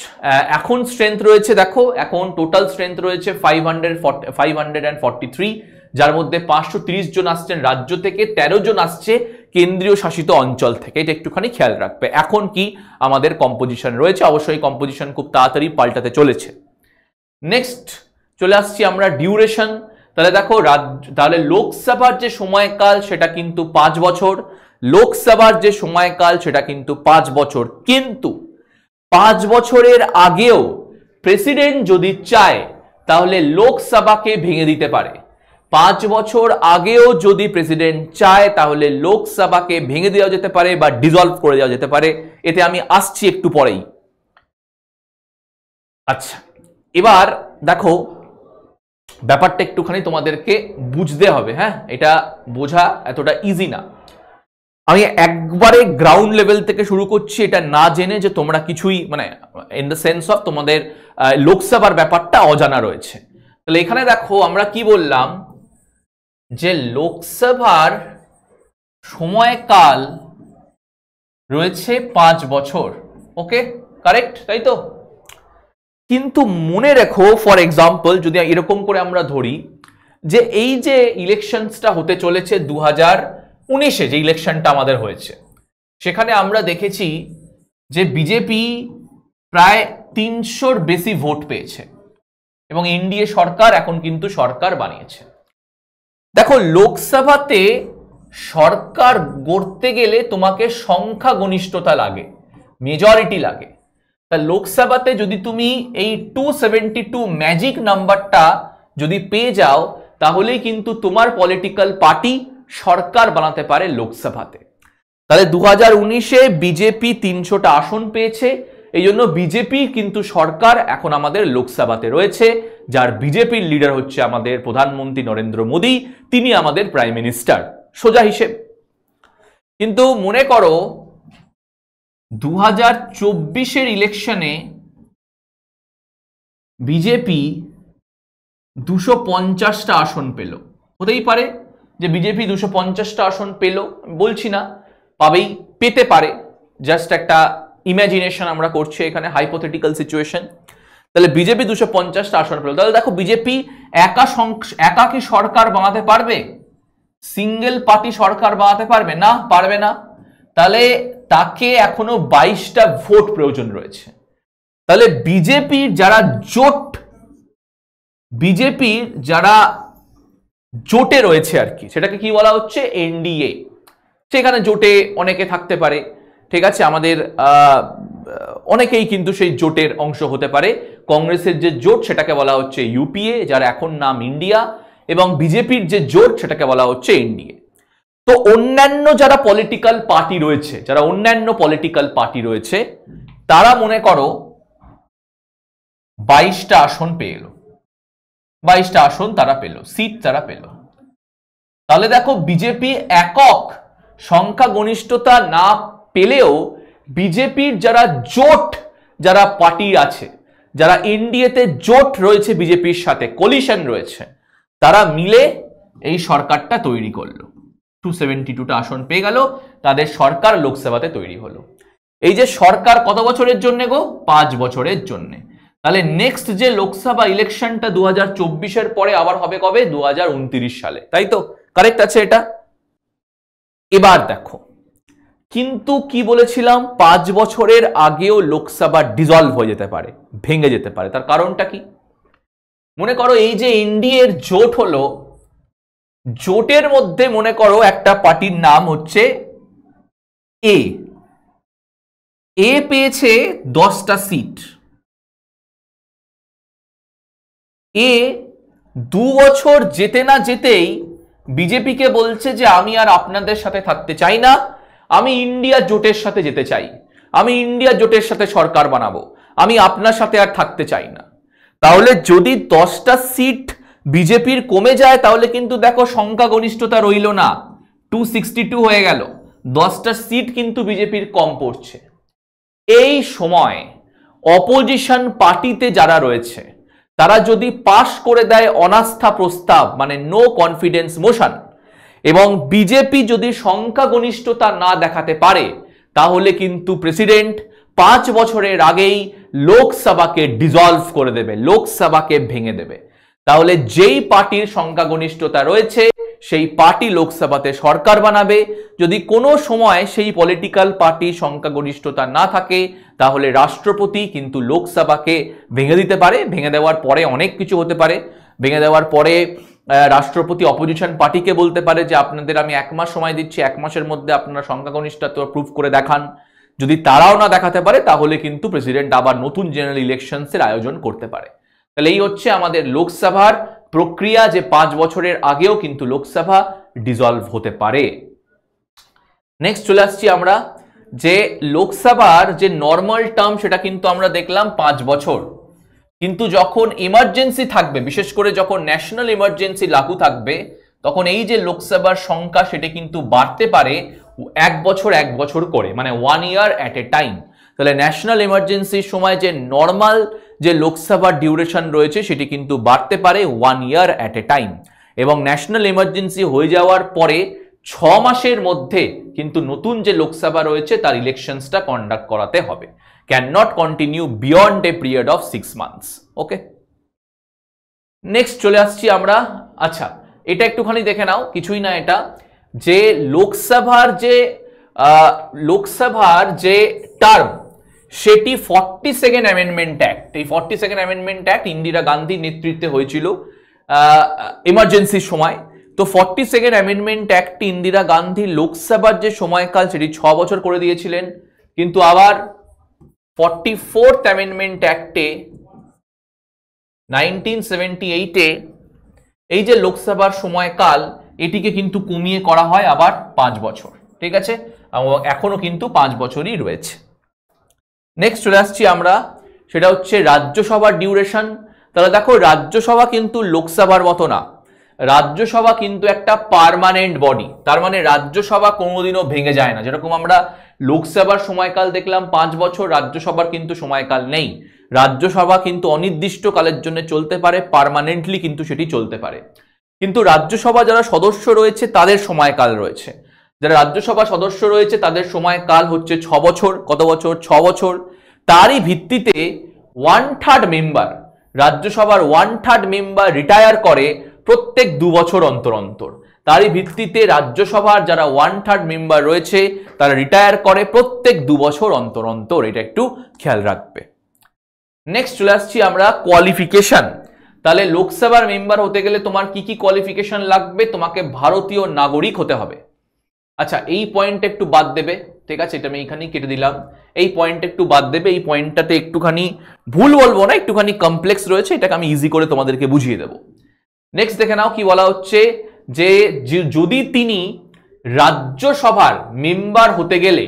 এখন স্ট্রেংথ রয়েছে, দেখো এখন টোটাল স্ট্রেংথ রয়েছে 543, যার মধ্যে 530 জন আসছেন রাজ্য থেকে, 13 জন আসছে কেন্দ্রীয় শাসিত অঞ্চল থেকে। এটা একটুখানি খেয়াল রাখবে। এখন কি আমাদের কম্পোজিশন রয়েছে, অবশ্যই কম্পোজিশন খুব তাড়াতাড়ি পাল্টাতে চলেছে। নেক্সট চলে আসছি আমরা ডিউরেশন। তাহলে দেখো তাহলে লোকসভার যে সময়কাল সেটা কিন্তু 5 বছর, লোকসভার যে সময়কাল সেটা কিন্তু 5 বছর, কিন্তু 5 বছরের আগেও প্রেসিডেন্ট যদি চায় তাহলে লোকসভাকে ভেঙে দিতে পারে। 5 বছর আগেও যদি প্রেসিডেন্ট চায় তাহলে লোকসভাকে ভেঙে দেওয়া যেতে পারে বা ডিসলভ করে দেওয়া যেতে পারে। এতে আমি আসছি একটু পরেই। আচ্ছা, এবার দেখো ব্যাপারটা একটুখানি তোমাদেরকে বুঝতে হবে। হ্যাঁ, এটা বোঝা এতটা ইজি না। আমি একবারে গ্রাউন্ড লেভেল থেকে শুরু করছি, এটা না জেনে যে তোমরা কিছুই মানে ইন দ্য সেন্স অফ তোমাদের লোকসভার ব্যাপারটা অজানা রয়েছে। তাহলে এখানে দেখো আমরা কি বললাম যে লোকসভার সময়কাল রয়েছে 5 বছর। ওকে, কারেক্ট, তাই তো? কিন্তু মনে রেখো, ফর এক্সাম্পল যদি এরকম করে আমরা ধরি যে এই যে ইলেকশনসটা হতে চলেছে 2019-এ যে ইলেকশনটা আমাদের হয়েছে, সেখানে আমরা দেখেছি যে বিজেপি প্রায় 300-র বেশি ভোট পেয়েছে এবং এনডিএ সরকার এখন কিন্তু সরকার বানিয়েছে। দেখো, লোকসভাতে সরকার গড়তে গেলে তোমাকে সংখ্যা গনিষ্ঠতা লাগে, মেজরিটি লাগে। তা লোকসভাতে যদি তুমি এই 272 ম্যাজিক নাম্বারটা যদি পেয়ে যাও তাহলেই কিন্তু তোমার পলিটিক্যাল পার্টি সরকার বানাতে পারে লোকসভাতে। তাহলে 2019-এ বিজেপি 300টা আসন পেয়েছে, এই জন্য বিজেপি কিন্তু সরকার এখন আমাদের লোকসভাতে রয়েছে, যার বিজেপির লিডার হচ্ছে আমাদের প্রধানমন্ত্রী নরেন্দ্র মোদী, তিনি আমাদের প্রাইম মিনিস্টার, সোজা হিসেব। কিন্তু মনে করো 2024-এর ইলেকশনে বিজেপি 250টা আসন পেল। হতেই পারে যে বিজেপি 250টা আসন পেল, বলছি না পাবেই, পেতে পারে, জাস্ট একটা ইমাজিনেশন আমরা করছি এখানে, হাইপোথেটিক্যাল সিচুয়েশন। তাহলে বিজেপি 250টা আসন পেল। তাহলে দেখো বিজেপি একা কি সরকার বানাতে পারবে? সিঙ্গেল পার্টি সরকার বানাতে পারবে না? পারবে না। তাহলে তাকে এখনো 22টা ভোট প্রয়োজন রয়েছে। তাহলে বিজেপির যারা জোটে রয়েছে আর কি, সেটাকে কি বলা হচ্ছে? এনডিএ। সেখানে জোটে অনেকে থাকতে পারে, ঠিক আছে, আমাদের অনেকেই কিন্তু সেই জোটের অংশ হতে পারে। কংগ্রেসের যে জোট সেটাকে বলা হচ্ছে ইউপিএ, যার এখন নাম ইন্ডিয়া, এবং বিজেপির যে জোট সেটাকে বলা হচ্ছে এনডিএ। তো অন্যান্য যারা পলিটিক্যাল পার্টি রয়েছে তারা মনে করো 22টা আসন পেয়ে এলো, 22টা আসন তারা পেল, সিট তারা পেল। তাহলে দেখো বিজেপি একক সংখ্যা গনিষ্ঠতা না পেলেও বিজেপির যারা পার্টি আছে, যারা এনডিএতে জোট রয়েছে বিজেপির সাথে, কোলিশন রয়েছে, তারা মিলে এই সরকারটা তৈরি করলো। 272টা আসন পেয়ে গেল, তাদের সরকার লোকসভাতে তৈরি হলো। এই যে সরকার কত বছরের জন্য গো? 5 বছরের জন্য। তাহলে নেক্সট যে লোকসভা ইলেকশনটা 2024-এর পরে আবার হবে কবে? 2029 সালে, তাই তো? কারেক্ট আছে এটা? এবার দেখো, কিন্তু কি বলেছিলাম, 5 বছরের আগেও লোকসভা ডিসলভ হয়ে যেতে পারে, ভেঙে যেতে পারে। তার কারণটা কি? মনে করো এই যে এনডিএর জোট হলো, জোটের মধ্যে মনে করো একটা পার্টির নাম হচ্ছে এ পেয়েছে 10টা সিট। এ 2 বছর যেতে না যেতেই বিজেপিকে বলছে যে আমি আর আপনাদের সাথে থাকতে চাই না, আমি ইন্ডিয়া জোটের সাথে যেতে চাই, আমি ইন্ডিয়া জোটের সাথে সরকার বানাবো, আমি আপনার সাথে আর থাকতে চাই না। তাহলে যদি 10টা সিট বিজেপির কমে যায় তাহলে কিন্তু দেখো সংখ্যাগরিষ্ঠতা রইল না, 262 হয়ে গেল, 10টা সিট কিন্তু বিজেপির কম পড়ছে। এই সময় অপোজিশন পার্টিতে যারা রয়েছে তারা যদি পাশ করে দেয় অনাস্থা প্রস্তাব, মানে নো কনফিডেন্স মোশন, এবং বিজেপি যদি সংখ্যাগরিষ্ঠতা না দেখাতে পারে তাহলে কিন্তু প্রেসিডেন্ট 5 বছরের আগেই লোকসভাকে ডিসলভ করে দেবে, লোকসভাকে ভেঙে দেবে। তাহলে যেই পার্টির সংখ্যাগরিষ্ঠতা রয়েছে সেই পার্টি লোকসভাতে সরকার বানাবে। যদি কোনো সময় সেই পলিটিক্যাল পার্টি সংখ্যাগরিষ্ঠতা না থাকে তাহলে রাষ্ট্রপতি কিন্তু লোকসভাকে ভেঙে দিতে পারে। ভেঙে দেওয়ার পরে অনেক কিছু হতে পারে। ভেঙে দেওয়ার পরে রাষ্ট্রপতি অপোজিশন পার্টিকে বলতে পারে যে আপনাদের আমি 1 মাস সময় দিচ্ছি, 1 মাসের মধ্যে আপনারা সংখ্যাগরিষ্ঠতা প্রুফ করে দেখান। যদি তারাও না দেখাতে পারে তাহলে কিন্তু প্রেসিডেন্ট আবার নতুন জেনারেল ইলেকশনসের আয়োজন করতে পারে। তাহলে এই হচ্ছে আমাদের লোকসভার প্রক্রিয়া, যে 5 বছরের আগেও কিন্তু লোকসভা ডিসলভ হতে পারে। নেক্সট চলে আসছি আমরা, যে লোকসভার যে নর্মাল টার্ম সেটা কিন্তু আমরা দেখলাম 5 বছর, কিন্তু যখন ইমার্জেন্সি থাকবে, বিশেষ করে যখন ন্যাশনাল ইমার্জেন্সি লাগু থাকবে, তখন এই যে লোকসভার সংখ্যা সেটা কিন্তু বাড়তে পারে 1 বছর করে, মানে 1 ইয়ার অ্যাট এ টাইম। তাহলে ন্যাশনাল ইমার্জেন্সির সময় যে নর্মাল যে লোকসভার ডিউরেশন রয়েছে সেটি কিন্তু বাড়তে পারে 1 ইয়ার অ্যাট এ টাইম, এবং ন্যাশনাল ইমার্জেন্সি হয়ে যাওয়ার পরে 6 মাসের মধ্যে কিন্তু নতুন যে লোকসভা রয়েছে তার ইলেকশনসটা কন্ডাক্ট করাতে হবে। Can not continue beyond a period of 6 months. Okay, next চলে আসছি আমরা। আচ্ছা, এটা একটুখানি দেখে নাও, কিছুই না, এটা যে লোকসভার যে টার্ম সেটি 42nd অ্যামেন্ডমেন্ট অ্যাক্ট, এই 42nd অ্যামেন্ডমেন্ট অ্যাক্ট ইন্দিরা গান্ধীর নেতৃত্বে হয়েছিল ইমার্জেন্সির সময়। তো 42nd অ্যামেন্ডমেন্ট অ্যাক্টটি ইন্দিরা গান্ধী লোকসভার যে সময়কাল সেটি 6 বছর করে দিয়েছিলেন, কিন্তু আবার 44th অ্যামেন্ডমেন্ট অ্যাক্টে 1978-এ এই যে লোকসভার সময়কাল এটিকে কিন্তু কমিয়ে করা হয় আবার 5 বছর। ঠিক আছে, এখনো কিন্তু 5 বছরই রয়েছে। নেক্সট চলে আসছি আমরা, সেটা হচ্ছে রাজ্যসভার ডিউরেশন। তাহলে দেখো রাজ্যসভা কিন্তু লোকসভার মতো না, রাজ্যসভা কিন্তু একটা পার্মানেন্ট বডি, তার মানে রাজ্যসভা কোনোদিনও ভেঙে যায় না। যেরকম আমরা লোকসভার সময়কাল দেখলাম 5 বছর, রাজ্যসভার কিন্তু সময়কাল নেই। রাজ্যসভা কিন্তু অনির্দিষ্ট কালের জন্য চলতে পারে, পার্মানেন্টলি কিন্তু সেটি চলতে পারে। কিন্তু রাজ্যসভা যারা সদস্য রয়েছে তাদের সময়কাল রয়েছে, যারা রাজ্যসভা সদস্য রয়েছে তাদের সময়কাল হচ্ছে 6 বছর। কত বছর? 6 বছর। তারই ভিত্তিতে 1/3 মেম্বার, রাজ্যসভার 1/3 মেম্বার রিটায়ার করে প্রত্যেক 2 বছর অন্তর অন্তর। তারই ভিত্তিতে রাজ্যসভার যারা 1/3 মেম্বার রয়েছে তারা রিটায়ার করে প্রত্যেক 2 বছর অন্তর অন্তর, এটা একটু খেয়াল রাখবে। নেক্সট চলে আসছি আমরা কোয়ালিফিকেশন। তাহলে লোকসভার মেম্বার হতে গেলে তোমার কি কি কোয়ালিফিকেশন লাগবে? তোমাকে ভারতীয় নাগরিক হতে হবে। আচ্ছা, এই পয়েন্ট একটু বাদ দেবে, ঠিক আছে, এটা আমি এইখানেই কেটে দিলাম। এই পয়েন্ট একটু বাদ দেবে, এই পয়েন্টটাতে একটুখানি ভুল বলবো না, একটুখানি কমপ্লেক্স রয়েছে, এটাকে আমি ইজি করে তোমাদেরকে বুঝিয়ে দেবো। নেক্সট দেখে নাও কি বলা হচ্ছে, যে যদি তিনি রাজ্যসভার মেম্বার হতে গেলে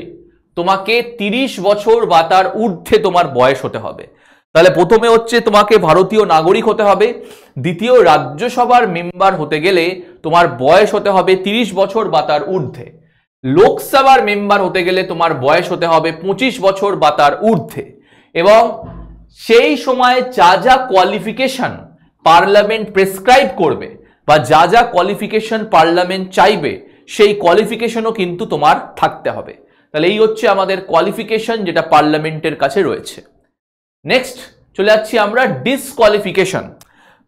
তোমাকে 30 বছর বা তার ঊর্ধ্বে তোমার বয়স হতে হবে। তাহলে প্রথমে হচ্ছে তোমাকে ভারতীয় নাগরিক হতে হবে, দ্বিতীয় রাজ্যসভার মেম্বার হতে গেলে তোমার বয়স হতে হবে 30 বছর বা তার ঊর্ধ্বে। লোকসভার মেম্বার হতে গেলে তোমার বয়স হতে হবে 25 বছর বা তার ঊর্ধ্বে। এবং সেই সময় যা যা কোয়ালিফিকেশন পার্লামেন্ট প্রেসক্রাইব করবে বা যা যা কোয়ালিফিকেশন পার্লামেন্ট চাইবে সেই কোয়ালিফিকেশনও কিন্তু তোমার থাকতে হবে। তাহলে এই হচ্ছে আমাদের কোয়ালিফিকেশন যেটা পার্লামেন্টের কাছে রয়েছে। নেক্সট চলে যাচ্ছি আমরা ডিসকোয়ালিফিকেশন।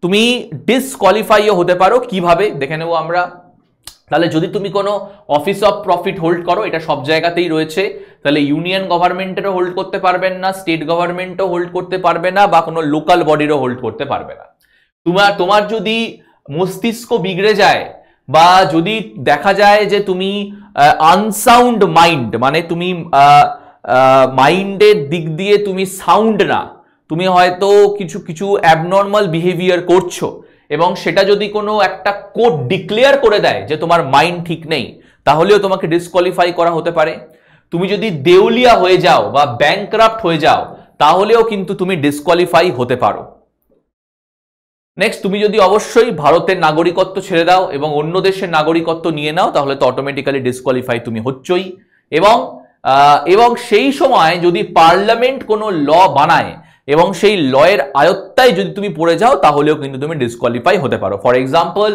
তুমি ডিসকোয়ালিফাইও হতে পারো, কিভাবে দেখে নেব আমরা। তাহলে যদি তুমি কোনো অফিস অফ প্রফিট হোল্ড করো, এটা সব জায়গাতেই রয়েছে, তাহলে ইউনিয়ন গভর্নমেন্টেরও হোল্ড করতে পারবেন না, স্টেট গভর্নমেন্টও হোল্ড করতে পারবে না, বা কোনো লোকাল বডিরও হোল্ড করতে পারবে না। তোমার যদি মস্তিষ্ক বিগড়ে যায় বা যদি দেখা যায় যে তুমি আনসাউন্ড মাইন্ড, মানে তুমি মাইন্ডের দিক দিয়ে তুমি সাউন্ড না, তুমি হয়তো কিছু অ্যাবনর্মাল বিহেভিয়ার করছো, এবং সেটা যদি কোনো একটা কোর্ট ডিক্লেয়ার করে দেয় যে তোমার মাইন্ড ঠিক নেই, তাহলেও তোমাকে ডিসকোয়ালিফাই করা হতে পারে। তুমি যদি দেউলিয়া হয়ে যাও বা ব্যাংকরাপ্ট হয়ে যাও, তাহলেও কিন্তু তুমি ডিসকোয়ালিফাই হতে পারো। নেক্সট, তুমি যদি অবশ্যই ভারতের নাগরিকত্ব ছেড়ে দাও এবং অন্য দেশের নাগরিকত্ব নিয়ে নাও, তাহলে তো অটোমেটিক্যালি ডিসকোয়ালিফাই তুমি হচ্ছই। এবং সেই সময় যদি পার্লামেন্ট কোনো ল বানায় এবং সেই লয়ের আয়ত্তায় যদি তুমি পড়ে যাও, তাহলেও কিন্তু তুমি ডিসকোয়ালিফাই হতে পারো। ফর এক্সাম্পল,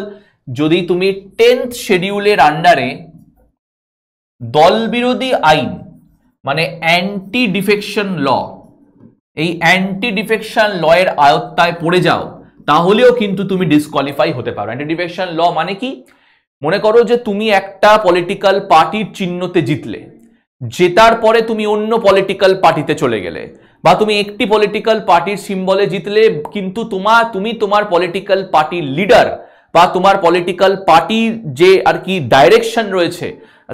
যদি তুমি 10th শিডিউলের আন্ডারে দলবিরোধী আইন মানে অ্যান্টি ডিফেকশন ল, এই অ্যান্টি ডিফেকশন লয়ের আয়ত্তায় পড়ে যাও, তাহলেও কিন্তু তুমি ডিসকোয়ালিফাই হতে পারো। অ্যান্টি ডিফেকশন ল মানে কি? মনে করো যে তুমি একটা পলিটিক্যাল পার্টির চিহ্নতে জিতলে, জেতার পরে তুমি অন্য পলিটিক্যাল পার্টিতে চলে গেলে, বা তুমি একটি পলিটিক্যাল পার্টির সিম্বলে জিতলে কিন্তু তুমি তোমার পলিটিক্যাল পার্টির লিডার বা তোমার পলিটিক্যাল পার্টির যে আর কি ডাইরেকশন রয়েছে,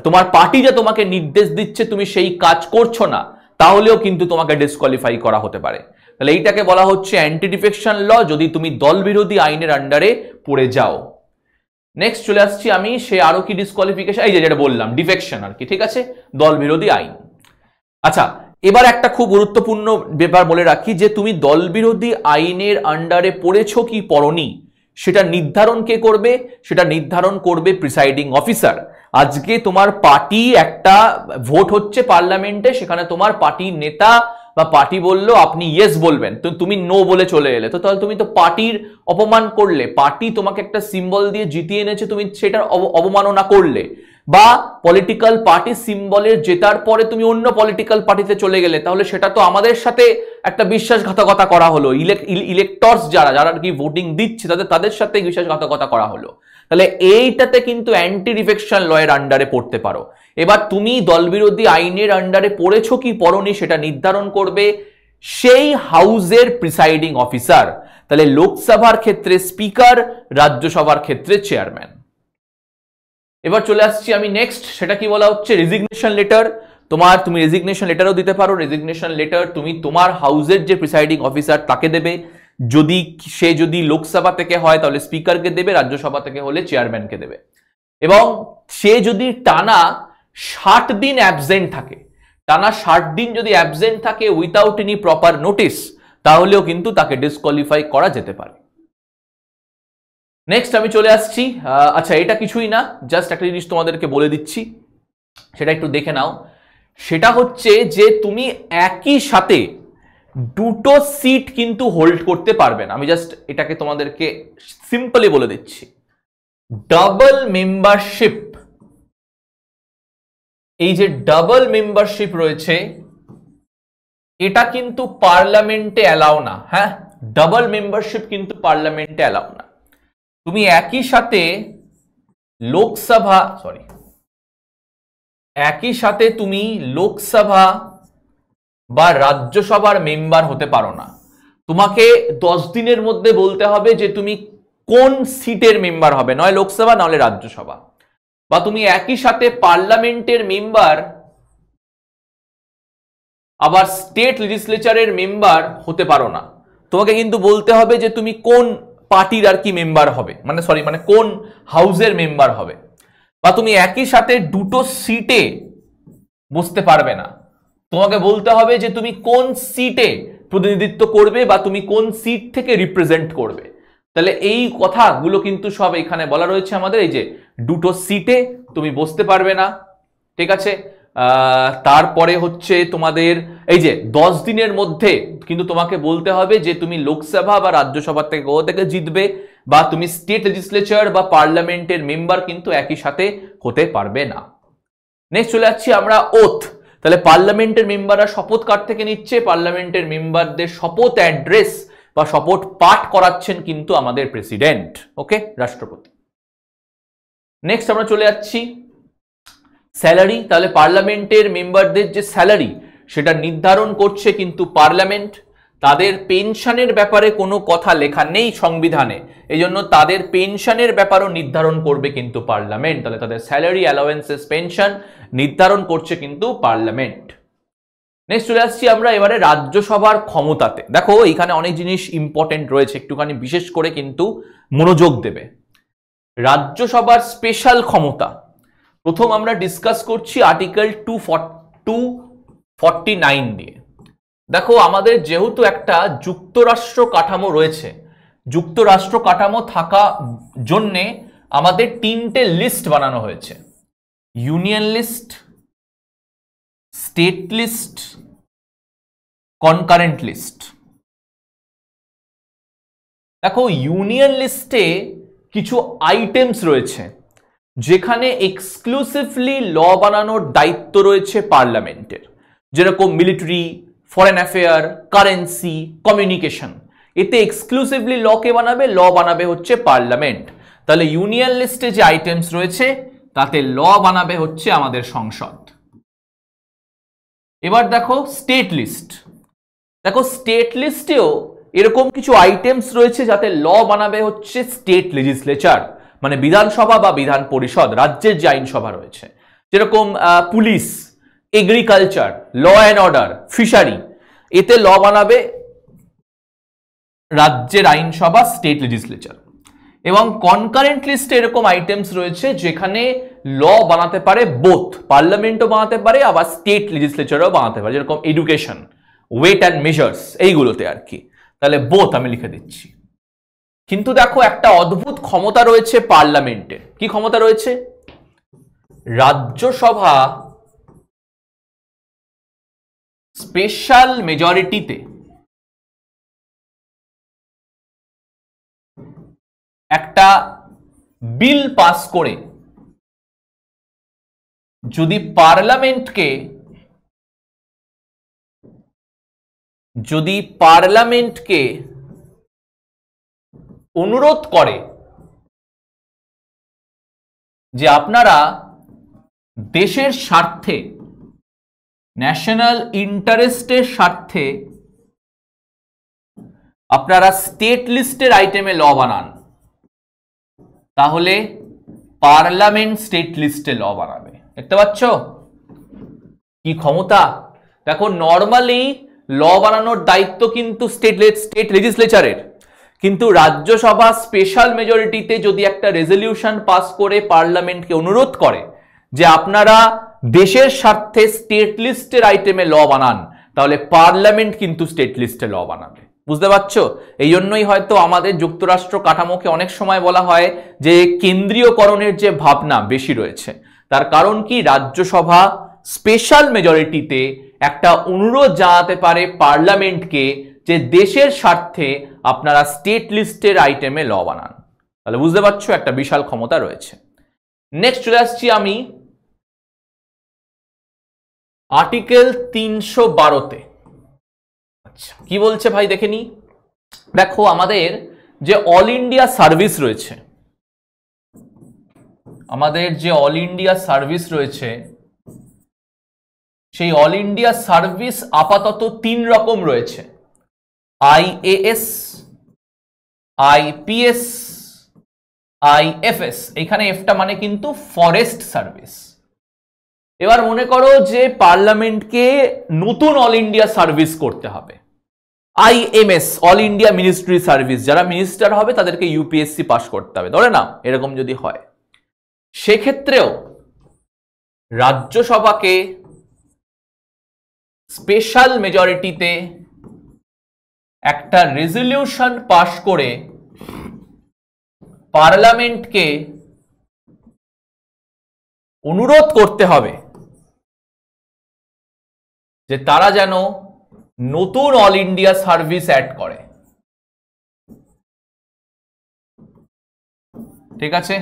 তোমার পার্টি যে তোমাকে নির্দেশ দিচ্ছে তুমি সেই কাজ করছো না, তাহলেও কিন্তু তোমাকে ডিসকোয়ালিফাই করা হতে পারে। তাহলে এইটাকে বলা হচ্ছে অ্যান্টি ডিফেকশন ল, যদি তুমি দল বিরোধী আইনের আন্ডারে পড়ে যাও। নেক্সট চলে আসছি আমি, সে আরো কি ডিসকোয়ালিফিকেশন, এই যে যেটা বললাম ডিফেকশন আর কি, ঠিক আছে, দল বিরোধী আইন। আচ্ছা, এবার একটা খুব গুরুত্বপূর্ণ ব্যাপার বলে রাখি, যে তুমি দল বিরোধী আইনের আন্ডারে পড়েছো কি পড়নি, সেটা নির্ধারণ কে করবে? সেটা নির্ধারণ করবে প্রিসাইডিং অফিসার। আজকে তোমার পার্টি একটা ভোট হচ্ছে পার্লামেন্টে, সেখানে তোমার পার্টির নেতা বা পার্টি বললো আপনি ইয়েস বলবেন, তো তুমি নো বলে চলে এলে, তো তাহলে তুমি তো পার্টির অপমান করলে। পার্টি তোমাকে একটা সিম্বল দিয়ে জিতিয়ে এনেছে, তুমি সেটার অবমাননা করলে। বা পলিটিক্যাল পার্টি সিম্বলের জেতার পরে তুমি অন্য পলিটিক্যাল পার্টিতে চলে গেলে, তাহলে সেটা তো আমাদের সাথে একটা বিশ্বাসঘাতকতা করা হলো। ইলেক্টরস যারা আর কি ভোটিং দিচ্ছে, তাদের সাথে বিশ্বাসঘাতকতা করা হলো। তাহলে এইটাতে কিন্তু অ্যান্টি ডিফেকশন লয়ের আন্ডারে পড়তে পারো। এবার তুমি দলবিরোধী আইনের আন্ডারে পড়েছো কি পড়নি, সেটা নির্ধারণ করবে সেই হাউসের প্রিসাইডিং অফিসার। তাহলে লোকসভার ক্ষেত্রে স্পিকার, রাজ্যসভার ক্ষেত্রে চেয়ারম্যান। এবার চলে আসছি আমি নেক্সট, সেটা কি বলা হচ্ছে? Resignation letter. তুমি রেজিগনেশন লেটারও দিতে পারো। রেজিগনেশন লেটার তুমি তোমার হাউসের যে প্রিসাইডিং অফিসার তাকে দেবে। যদি লোকসভা থেকে হয় তাহলে স্পিকারকে দেবে, রাজ্যসভা থেকে হলে চেয়ারম্যানকে দেবে। এবং সে যদি টানা 60 দিন অ্যাবসেন্ট থাকে, টানা 60 দিন যদি অ্যাবসেন্ট থাকে উইথাউট এনি প্রপার নোটিস, তাহলেও কিন্তু তাকে ডিসকোয়ালিফাই করা যেতে পারে। নেক্সট আমি চলে আসছি, আচ্ছা এটা কিছুই না, জাস্ট একটা জিনিস তোমাদেরকে বলে দিচ্ছি, সেটা একটু দেখে নাও। সেটা হচ্ছে যে তুমি একই সাথে দুটো সিট কিন্তু হোল্ড করতে পারবে না। আমি জাস্ট এটাকে তোমাদেরকে সিম্পলি বলে দিচ্ছি। ডাবল মেম্বারশিপ, এই যে ডাবল মেম্বারশিপ রয়েছে, এটা কিন্তু পার্লামেন্টে অ্যালাউ না। হ্যাঁ, ডাবল মেম্বারশিপ কিন্তু পার্লামেন্টে অ্যালাউ না। তুমি একই সাথে তুমি লোকসভা বা রাজ্যসভার মেম্বার হতে পারো না। তোমাকে 10 দিনের মধ্যে বলতে হবে যে তুমি কোন সিটের মেম্বার হবে, নয় লোকসভা নাহলে রাজ্যসভা। বা তুমি একই সাথে পার্লামেন্টের মেম্বার আবার স্টেট লেজিসলেচারের মেম্বার হতে পারো না। তোমাকে কিন্তু বলতে হবে যে তুমি কোন পার্টির আর কি মেম্বার হবে, মানে কোন হাউসের মেম্বার হবে। বা তুমি একই সাথে দুটো সিটে বসতে পারবে না। তোমাকে বলতে হবে যে তুমি কোন সিটে প্রতিনিধিত্ব করবে বা তুমি কোন সিট থেকে রিপ্রেজেন্ট করবে। তাহলে এই কথাগুলো কিন্তু সব এখানে বলা রয়েছে আমাদের। এই যে দুটো সিটে তুমি বসতে পারবে না, ঠিক আছে। তারপরে হচ্ছে তোমাদের এই যে 10 দিনের মধ্যে কিন্তু তোমাকে বলতে হবে যে তুমি লোকসভা বা রাজ্যসভা থেকে জিতবে, বা তুমি স্টেট লেজিসলেচার বা পার্লামেন্টের মেম্বার কিন্তু একই সাথে হতে পারবে না। নেক্সট চলে যাচ্ছি আমরা ওথ। তাহলে পার্লামেন্টের মেম্বাররা শপথ কার থেকে নিচ্ছে? পার্লামেন্টের মেম্বারদের শপথ অ্যাড্রেস বা শপথ পাঠ করাচ্ছেন কিন্তু আমাদের প্রেসিডেন্ট, ওকে, রাষ্ট্রপতি। নেক্সট আমরা চলে যাচ্ছি স্যালারি। তাহলে পার্লামেন্টের মেম্বারদের যে স্যালারি সেটা নির্ধারণ করছে কিন্তু পার্লামেন্ট। তাদের পেনশনের ব্যাপারে কোনো কথা লেখা নেই সংবিধানে, এই জন্য তাদের পেনশনের ব্যাপারও নির্ধারণ করবে কিন্তু পার্লামেন্ট। তাহলে তাদের স্যালারি, অ্যালাওয়েন্সেস, পেনশন নির্ধারণ করছে কিন্তু পার্লামেন্ট। নেক্সট চলে আসছি আমরা এবারে রাজ্যসভার ক্ষমতাতে। দেখো এখানে অনেক জিনিস ইম্পর্টেন্ট রয়েছে, একটুখানি বিশেষ করে কিন্তু মনোযোগ দেবে। রাজ্যসভার স্পেশাল ক্ষমতা প্রথম আমরা ডিসকাস করছি আর্টিকেল 249 নিয়ে। দেখো আমাদের যেহেতু একটা যুক্তরাষ্ট্র কাঠামো রয়েছে, যুক্তরাষ্ট্র কাঠামো থাকা জন্যে আমাদের তিনটে লিস্ট বানানো হয়েছে, union list, state list, concurrent list. দেখো ইউনিয়ন লিস্টে কিছু আইটেমস রয়েছে যেখানে এক্সক্লুসিভলি ল বানানোর দায়িত্ব রয়েছে পার্লামেন্টের, যেরকম military, foreign affair, currency, communication. এতে এক্সক্লুসিভলি ল কে বানাবে? ল বানাবে হচ্ছে পার্লামেন্ট। তাহলে ইউনিয়ন লিস্টে যে আইটেমস রয়েছে তাতে ল বানাবে হচ্ছে আমাদের সংসদ। এবার দেখো স্টেট লিস্ট। দেখো স্টেট লিস্টেও এরকম কিছু আইটেমস রয়েছে যাতে ল বানাবে হচ্ছে স্টেট লেজিসলেচার, মানে বিধানসভা বা বিধান পরিষদ, রাজ্যের যে আইনসভা রয়েছে, যেরকম police, agriculture, law and order, fishery, এতে ল বানাবে রাজ্যের আইনসভা, স্টেট লেজিসলেচার। এবং কনকারেন্ট লিস্টে এরকম আইটেমস রয়েছে যেখানে ল বানাতে পারে বোথ, পার্লামেন্টও বানাতে পারে আবার স্টেট লেজিসলেচারও বানাতে পারে, যেরকম এডুকেশন, ওয়েট অ্যান্ড মেজার্স, এইগুলোতে আর কি। তাহলে বোথ আমি লিখে দিচ্ছি। কিন্তু দেখো একটা অদ্ভুত ক্ষমতা রয়েছে পার্লামেন্টের। কি ক্ষমতা রয়েছে? রাজ্যসভা স্পেশাল মেজরিটিতে একটা বিল পাস করে যদি পার্লামেন্টকে অনুরোধ করে যে আপনারা দেশের স্বার্থে, ন্যাশনাল ইন্টারেস্টের স্বার্থে আপনারা স্টেট লিস্টের আইটেমে ল বানান, তাহলে পার্লামেন্ট স্টেট লিস্টে ল বানাবে। দেখতে পাচ্ছ কি ক্ষমতা? দেখো নর্মালি ল বানানোর দায়িত্ব কিন্তু স্টেট লেজিসলেচারের, কিন্তু রাজ্যসভা স্পেশাল মেজরিটিতে যদি একটা রেজলিউশন পাস করে পার্লামেন্টকে অনুরোধ করে যে আপনারা দেশের স্বার্থে স্টেট লিস্টের আইটেমে ল বানান, তাহলে পার্লামেন্ট কিন্তু স্টেট লিস্টে ল বানাবে। বুঝতে পারছো? এই জন্যই হয়তো আমাদের যুক্তরাষ্ট্র কাঠামোকে অনেক সময় বলা হয় যে কেন্দ্রীয়করণের যে ভাবনা বেশি রয়েছে। তার কারণ কি? রাজ্যসভা স্পেশাল মেজরিটিতে একটা অনুরোধ জানাতে পারে পার্লামেন্টকে যে দেশের স্বার্থে আপনারা স্টেট লিস্টের আইটেমে ল বানান। তাহলে বুঝতে পারছো একটা বিশাল ক্ষমতা রয়েছে। নেক্সট চলে আসছি আমি আর্টিকেল 312-তে। আচ্ছা কি বলছে ভাই দেখে নি। দেখো আমাদের যে অল ইন্ডিয়া সার্ভিস রয়েছে, সেই অল ইন্ডিয়া সার্ভিস আপাতত 3 রকম রয়েছে, আইএএস, আইপিএস, আইএফএস। এখানে এফটা মানে কিন্তু ফরেস্ট সার্ভিস। এবার মনে করো যে পার্লামেন্টকে নতুন অল ইন্ডিয়া সার্ভিস করতে হবে, IMS, all India ministry service, যারা মিনিস্টার হবে তাদেরকে ইউপিএসসি পাস করতে হবে, ধরে না এরকম যদি হয়, সেক্ষেত্রেও রাজ্যসভাকে স্পেশাল মেজরিটিতে একটা রেজলিউশন পাস করে পার্লামেন্টকে অনুরোধ করতে হবে যে তারা যেন নতুন অল ইন্ডিয়া সার্ভিস অ্যাড করে। ঠিক আছে?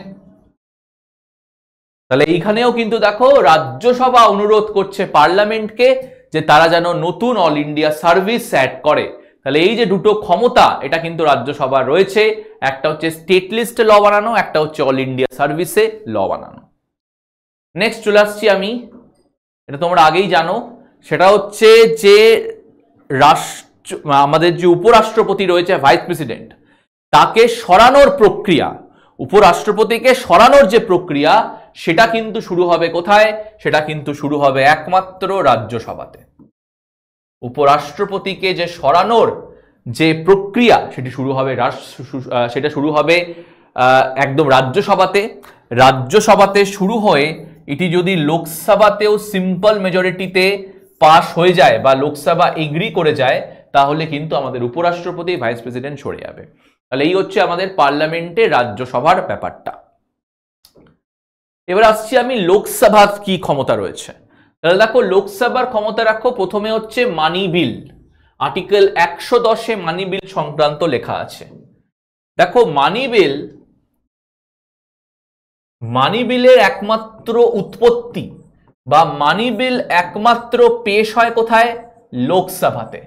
তাহলে এইখানেও কিন্তু দেখো রাজ্যসভা অনুরোধ করছে পার্লামেন্টকে যে তারা যেন নতুন অল ইন্ডিয়া সার্ভিস অ্যাড করে। তাহলে এই যে দুটো ক্ষমতা এটা কিন্তু রাজ্যসভার রয়েছে, একটা হচ্ছে স্টেট লিস্টে ল বানানো, একটা হচ্ছে অল ইন্ডিয়া সার্ভিসে ল বানানো। নেক্সট চলে আসছি আমি, এটা তোমরা আগেই জানো, সেটা হচ্ছে যে আমাদের যে উপরাষ্ট্রপতি রয়েছে, ভাইস প্রেসিডেন্ট, তাকে সরানোর প্রক্রিয়া, উপরাষ্ট্রপতিকে সরানোর যে প্রক্রিয়া সেটা কিন্তু শুরু হবে কোথায়? সেটা কিন্তু শুরু হবে একমাত্র রাজ্যসভাতে। উপরাষ্ট্রপতিকে যে সরানোর যে প্রক্রিয়া সেটি শুরু হবে সেটা শুরু হবে একদম রাজ্যসভাতে। রাজ্যসভাতে শুরু হয়ে এটি যদি লোকসভাতেও সিম্পল মেজরিটিতে পাস হয়ে যায় বা লোকসভা এগ্রি করে যায় তাহলে কিন্তু আমাদের উপরাষ্ট্রপতি ভাইস প্রেসিডেন্ট সরে যাবে। তাহলে এই হচ্ছে আমাদের পার্লামেন্টে রাজ্যসভার ব্যাপারটা। এবার আসছি আমি লোকসভার কি ক্ষমতা রয়েছে। তাহলে দেখো লোকসভার ক্ষমতা রাখো, প্রথমে হচ্ছে মানি বিল, আর্টিকেল 110-এ মানি বিল সংক্রান্ত লেখা আছে। দেখো মানি বিলের একমাত্র উৎপত্তি বা মানি বিল একমাত্র পেশ হয় কোথায়? লোকসভাতে।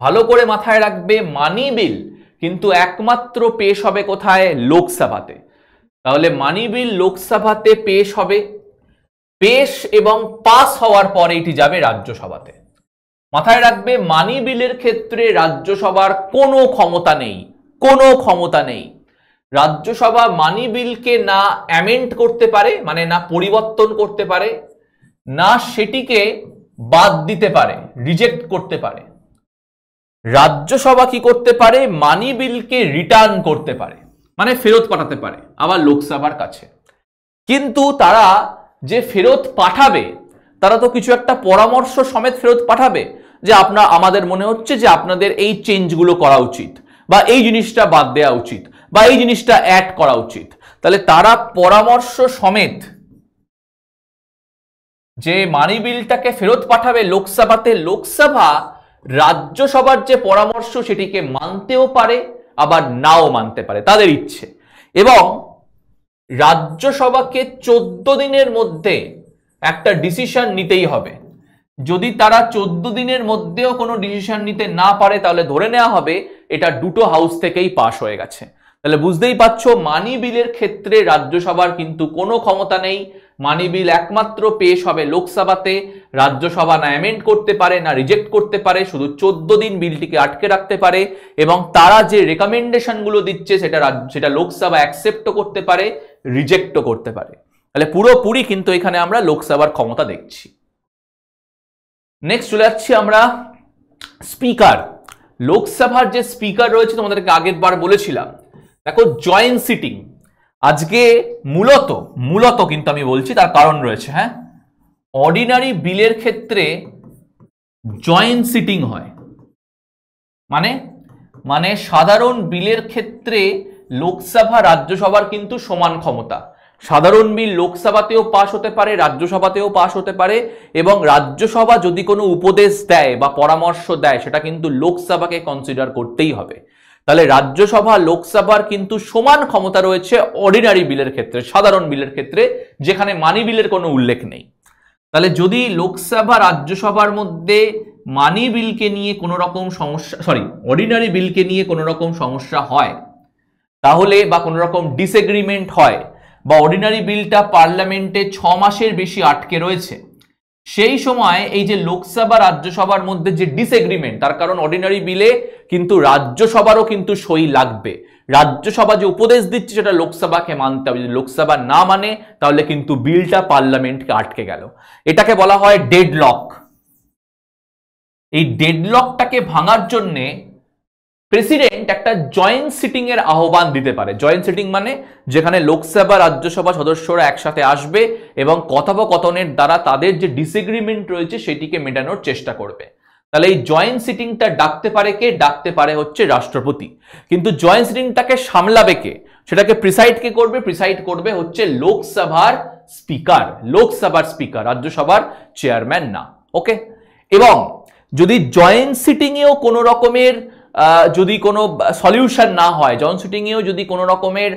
ভালো করে মাথায় রাখবে, মানি বিল কিন্তু একমাত্র পেশ হবে কোথায়? লোকসভাতে। তাহলে মানি বিল লোকসভাতে পেশ হবে, পেশ এবং পাস হওয়ার পরে এটি যাবে রাজ্যসভাতে। মাথায় রাখবে মানি বিলের ক্ষেত্রে রাজ্যসভার কোনো ক্ষমতা নেই, কোনো ক্ষমতা নেই। রাজ্যসভা মানি বিলকে না অ্যামেন্ড করতে পারে, মানে না পরিবর্তন করতে পারে, না সেটিকে বাদ দিতে পারে, রিজেক্ট করতে পারে। রাজ্যসভা কি করতে পারে? মানি বিলকে রিটার্ন করতে পারে, মানে ফেরত পাঠাতে পারে আবার লোকসভার কাছে। কিন্তু তারা যে ফেরত পাঠাবে তারা তো কিছু একটা পরামর্শ সমেত ফেরত পাঠাবে, যে আমাদের মনে হচ্ছে যে আপনাদের এই চেঞ্জগুলো করা উচিত, বা এই জিনিসটা বাদ দেওয়া উচিত, বা এই জিনিসটা অ্যাড করা উচিত। তাহলে তারা পরামর্শ সমেত যে মানি বিলটাকে ফেরত পাঠাবে লোকসভাতে, লোকসভা রাজ্যসভার যে পরামর্শ সেটিকে মানতেও পারে আবার নাও মানতে পারে, তাদের ইচ্ছে। এবং রাজ্যসভাকে 14 দিনের মধ্যে একটা ডিসিশন নিতেই হবে। যদি তারা 14 দিনের মধ্যেও কোনো ডিসিশন নিতে না পারে তাহলে ধরে নেওয়া হবে এটা দুটো হাউস থেকেই পাস হয়ে গেছে। তাহলে বুঝতেই পারছো মানি বিলের ক্ষেত্রে রাজ্যসভার কিন্তু কোনো ক্ষমতা নেই। মানি বিল একমাত্র পেশ হবে লোকসভাতে, রাজ্যসভা না অ্যামেন্ড করতে পারে না রিজেক্ট করতে পারে, শুধু 14 দিন বিলটিকে আটকে রাখতে পারে। এবং তারা যে রেকমেন্ডেশনগুলো দিচ্ছে সেটা লোকসভা অ্যাকসেপ্টও করতে পারে, রিজেক্টও করতে পারে। তাহলে পুরোপুরি কিন্তু এখানে আমরা লোকসভার ক্ষমতা দেখছি। নেক্সট চলে যাচ্ছি আমরা স্পিকার। লোকসভার যে স্পিকার রয়েছে তোমাদেরকে আগের বার বলেছিলাম, দেখো জয়েন্ট সিটিং আজকে মূলত কিন্তু আমি বলছি তার কারণ রয়েছে। হ্যাঁ, অর্ডিনারি বিলের ক্ষেত্রে জয়েন্ট সিটিং হয়, মানে সাধারণ বিলের ক্ষেত্রে লোকসভা রাজ্যসভার কিন্তু সমান ক্ষমতা। সাধারণ বিল লোকসভাতেও পাশ হতে পারে, রাজ্যসভাতেও পাশ হতে পারে, এবং রাজ্যসভা যদি কোনো উপদেশ দেয় বা পরামর্শ দেয় সেটা কিন্তু লোকসভাকে কনসিডার করতেই হবে। তাহলে রাজ্যসভা লোকসভার কিন্তু সমান ক্ষমতা রয়েছে অর্ডিনারি বিলের ক্ষেত্রে, সাধারণ বিলের ক্ষেত্রে, যেখানে মানি বিলের কোনো উল্লেখ নেই। তাহলে যদি লোকসভা রাজ্যসভার মধ্যে মানি বিলকে নিয়ে কোনো রকম সমস্যা, অর্ডিনারি বিলকে নিয়ে কোনো রকম সমস্যা হয় তাহলে, বা কোনো রকম ডিসএগ্রিমেন্ট হয়, বা অর্ডিনারি বিলটা পার্লামেন্টে 6 মাসের বেশি আটকে রয়েছে, সেই সময় এই যে লোকসভা রাজ্যসভার মধ্যে যে ডিসএগ্রিমেন্ট, তার কারণ অর্ডিনারি বিলে কিন্তু রাজ্যসভারও কিন্তু সই লাগবে। রাজ্যসভা যে উপদেশ দিচ্ছে সেটা লোকসভাকে মানতে হবে, যদি লোকসভা না মানে তাহলে কিন্তু বিলটা পার্লামেন্টকে আটকে গেল। এটাকে বলা হয় ডেডলক। এই ডেডলকটাকে ভাঙার জন্যে প্রেসিডেন্ট একটা জয়েন্ট সিটিং এর আহ্বান দিতে পারে। জয়েন্ট সিটিং মানে যেখানে লোকসভা রাজ্যসভা সদস্যরা একসাথে আসবে এবং কথোপকথনের দ্বারা তাদের যে ডিসএগ্রিমেন্ট রয়েছে সেটিকে মেটানোর চেষ্টা করবে। তাহলে এই জয়েন্ট সিটিংটা ডাকতে পারে কে? ডাকতে পারে হচ্ছে রাষ্ট্রপতি। কিন্তু জয়েন্ট সিটিংটাকে সামলাবে কে? সেটাকে প্রিসাইড কে করবে? প্রিসাইড করবে হচ্ছে লোকসভার স্পিকার। লোকসভার স্পিকার, রাজ্যসভার চেয়ারম্যান না। ওকে। এবং যদি জয়েন্ট সিটিং এও কোনো রকমের যদি কোনো সলিউশন না হয়, জয়েন্ট সিটিং এও যদি কোনো রকমের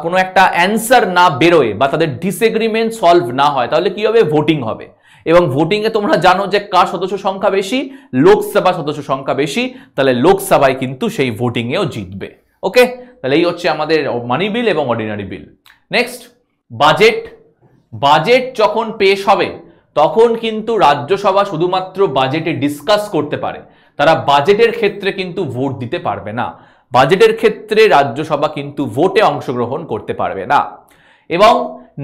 কোনো একটা অ্যান্সার না বেরোয় বা তাদের ডিসএগ্রিমেন্ট সলভ না হয়, তাহলে কি হবে? ভোটিং হবে। এবং ভোটিং এ তোমরা জানো যে কার সদস্য সংখ্যা বেশি? লোকসভা সদস্য সংখ্যা বেশি। তাহলে লোকসভায় কিন্তু সেই ভোটিং এও জিতবে। ওকে, তাহলে এই হচ্ছে আমাদের মানি বিল এবং ordinary bill. Next budget. Budget যখন পেশ হবে তখন কিন্তু রাজ্যসভা শুধুমাত্র বাজেটে ডিসকাস করতে পারে, তারা বাজেটের ক্ষেত্রে কিন্তু ভোট দিতে পারবে না। বাজেটের ক্ষেত্রে রাজ্যসভা কিন্তু ভোটে অংশগ্রহণ করতে পারবে না। এবং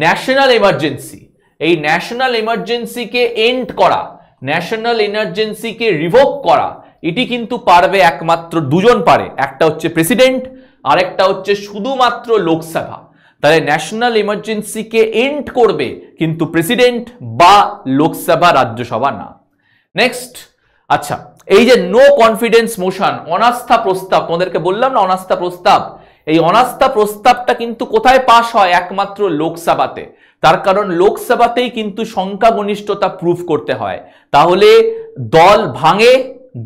ন্যাশনাল এমার্জেন্সি, এই ন্যাশনাল এমার্জেন্সিকে এন্ড করা, ন্যাশনাল ইমার্জেন্সিকে রিভোক করা এটি কিন্তু পারবে একমাত্র দুজন পারে, একটা হচ্ছে প্রেসিডেন্ট আর একটা হচ্ছে শুধুমাত্র লোকসভা। তাহলে ন্যাশনাল ইমার্জেন্সিকে এন্ড করবে কিন্তু প্রেসিডেন্ট বা লোকসভা, রাজ্যসভা না। নেক্সট, আচ্ছা এই যে নো কনফিডেন্স মোশন, অনাস্থা প্রস্তাব, তোমাদেরকে বললাম না অনাস্থা প্রস্তাব, এই অনাস্থা প্রস্তাবটা কিন্তু কোথায় পাস হয়? একমাত্র লোকসভাতে। তার কারণ লোকসভাতেই কিন্তু সংখ্যাগরিষ্ঠতা প্রুফ করতে হয়। তাহলে দল ভাঙে,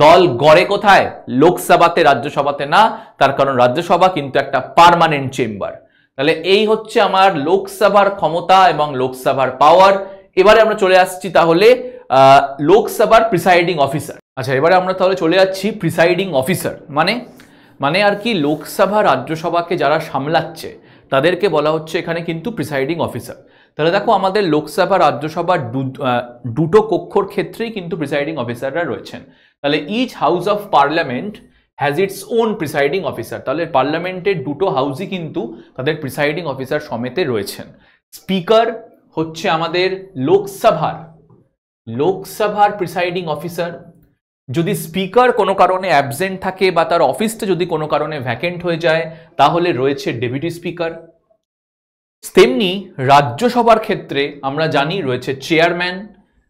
দল গড়ে কোথায়? লোকসভাতে, রাজ্যসভাতে না। তার কারণ রাজ্যসভা কিন্তু একটা পার্মানেন্ট চেম্বার। তাহলে এই হচ্ছে আমার লোকসভার ক্ষমতা এবং লোকসভার পাওয়ার। এবারে আমরা চলে আসছি তাহলে লোকসভার প্রিসাইডিং অফিসার। আচ্ছা এবারে আমরা তাহলে চলে যাচ্ছি প্রিসাইডিং অফিসার মানে আর কি, লোকসভা রাজ্যসভাকে যারা সামলাচ্ছে তাদেরকে বলা হচ্ছে এখানে কিন্তু প্রিসাইডিং অফিসার। তাহলে দেখো আমাদের লোকসভা রাজ্যসভার দুটো কক্ষর ক্ষেত্রেই কিন্তু প্রিসাইডিং অফিসাররা রয়েছেন। তাহলে each house of parliament has its own presiding officer. তাহলে পার্লামেন্টের দুটো হাউসই কিন্তু তাদের প্রিসাইডিং অফিসার সমেতে রয়েছেন। স্পিকার হচ্ছে আমাদের লোকসভার প্রিসাইডিং অফিসার। যদি স্পিকার কোনো কারণে অ্যাবসেন্ট থাকে বা তার অফিসটা যদি কোনো কারণে ভ্যাকেন্ট হয়ে যায় তাহলে রয়েছে ডেপুটি স্পিকার। তেমনি রাজ্যসভার ক্ষেত্রে আমরা জানি রয়েছে চেয়ারম্যান।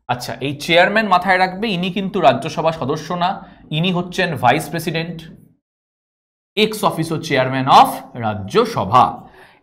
আচ্ছা এই চেয়ারম্যান মাথায় রাখবে, ইনি কিন্তু রাজ্যসভা সদস্য না, ইনি হচ্ছেন vice president, x officio chairman of Rajya Sabha.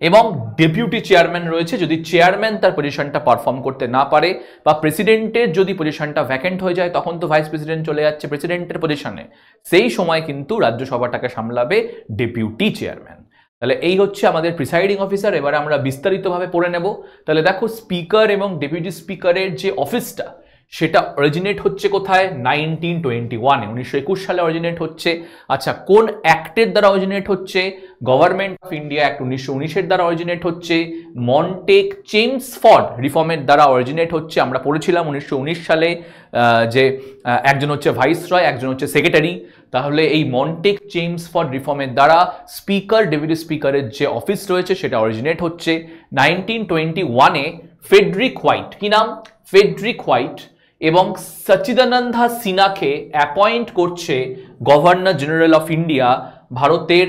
এবং ডেপুটি চেয়ারম্যান রয়েছে, যদি চেয়ারম্যান তার পজিশনটা পারফর্ম করতে না পারে বা প্রেসিডেন্টের যদি পজিশনটা ভ্যাকেন্ট হয়ে যায় তখন তো ভাইস প্রেসিডেন্ট চলে যাচ্ছে প্রেসিডেন্টের পজিশনে, সেই সময় কিন্তু রাজ্যসভাটাকে সামলাবে ডেপুটি চেয়ারম্যান। তাহলে এই হচ্ছে আমাদের প্রিসাইডিং অফিসার। এবারে আমরা বিস্তারিতভাবে পড়ে নেব। তাহলে দেখো স্পিকার এবং ডেপুটি স্পিকারের যে অফিসটা সেটা অরিজিনেট হচ্ছে কোথায়? 1921-এ, 1921 সালে অরিজিনেট হচ্ছে। আচ্ছা কোন অ্যাক্টের দ্বারা অরিজিনেট হচ্ছে? গভর্নমেন্ট অফ ইন্ডিয়া অ্যাক্ট 1919-এর দ্বারা অরিজিনেট হচ্ছে। মন্টেক চেমসফোর্ড রিফর্মের দ্বারা অরিজিনেট হচ্ছে। আমরা পড়েছিলাম 1919 সালে যে একজন হচ্ছে ভাইসরয়, একজন হচ্ছে সেক্রেটারি। তাহলে এই মন্টেক চেমসফোর্ড রিফর্মের দ্বারা স্পিকার ডেপুটি স্পিকারের যে অফিস রয়েছে সেটা অরিজিনেট হচ্ছে। 1921-এ ফ্রেডরিক হোয়াইট, কি নাম? ফ্রেডরিক হোয়াইট এবং সচিদানন্দা সিনহাকে অ্যাপয়েন্ট করছে গভর্নর জেনারেল অফ ইন্ডিয়া, ভারতের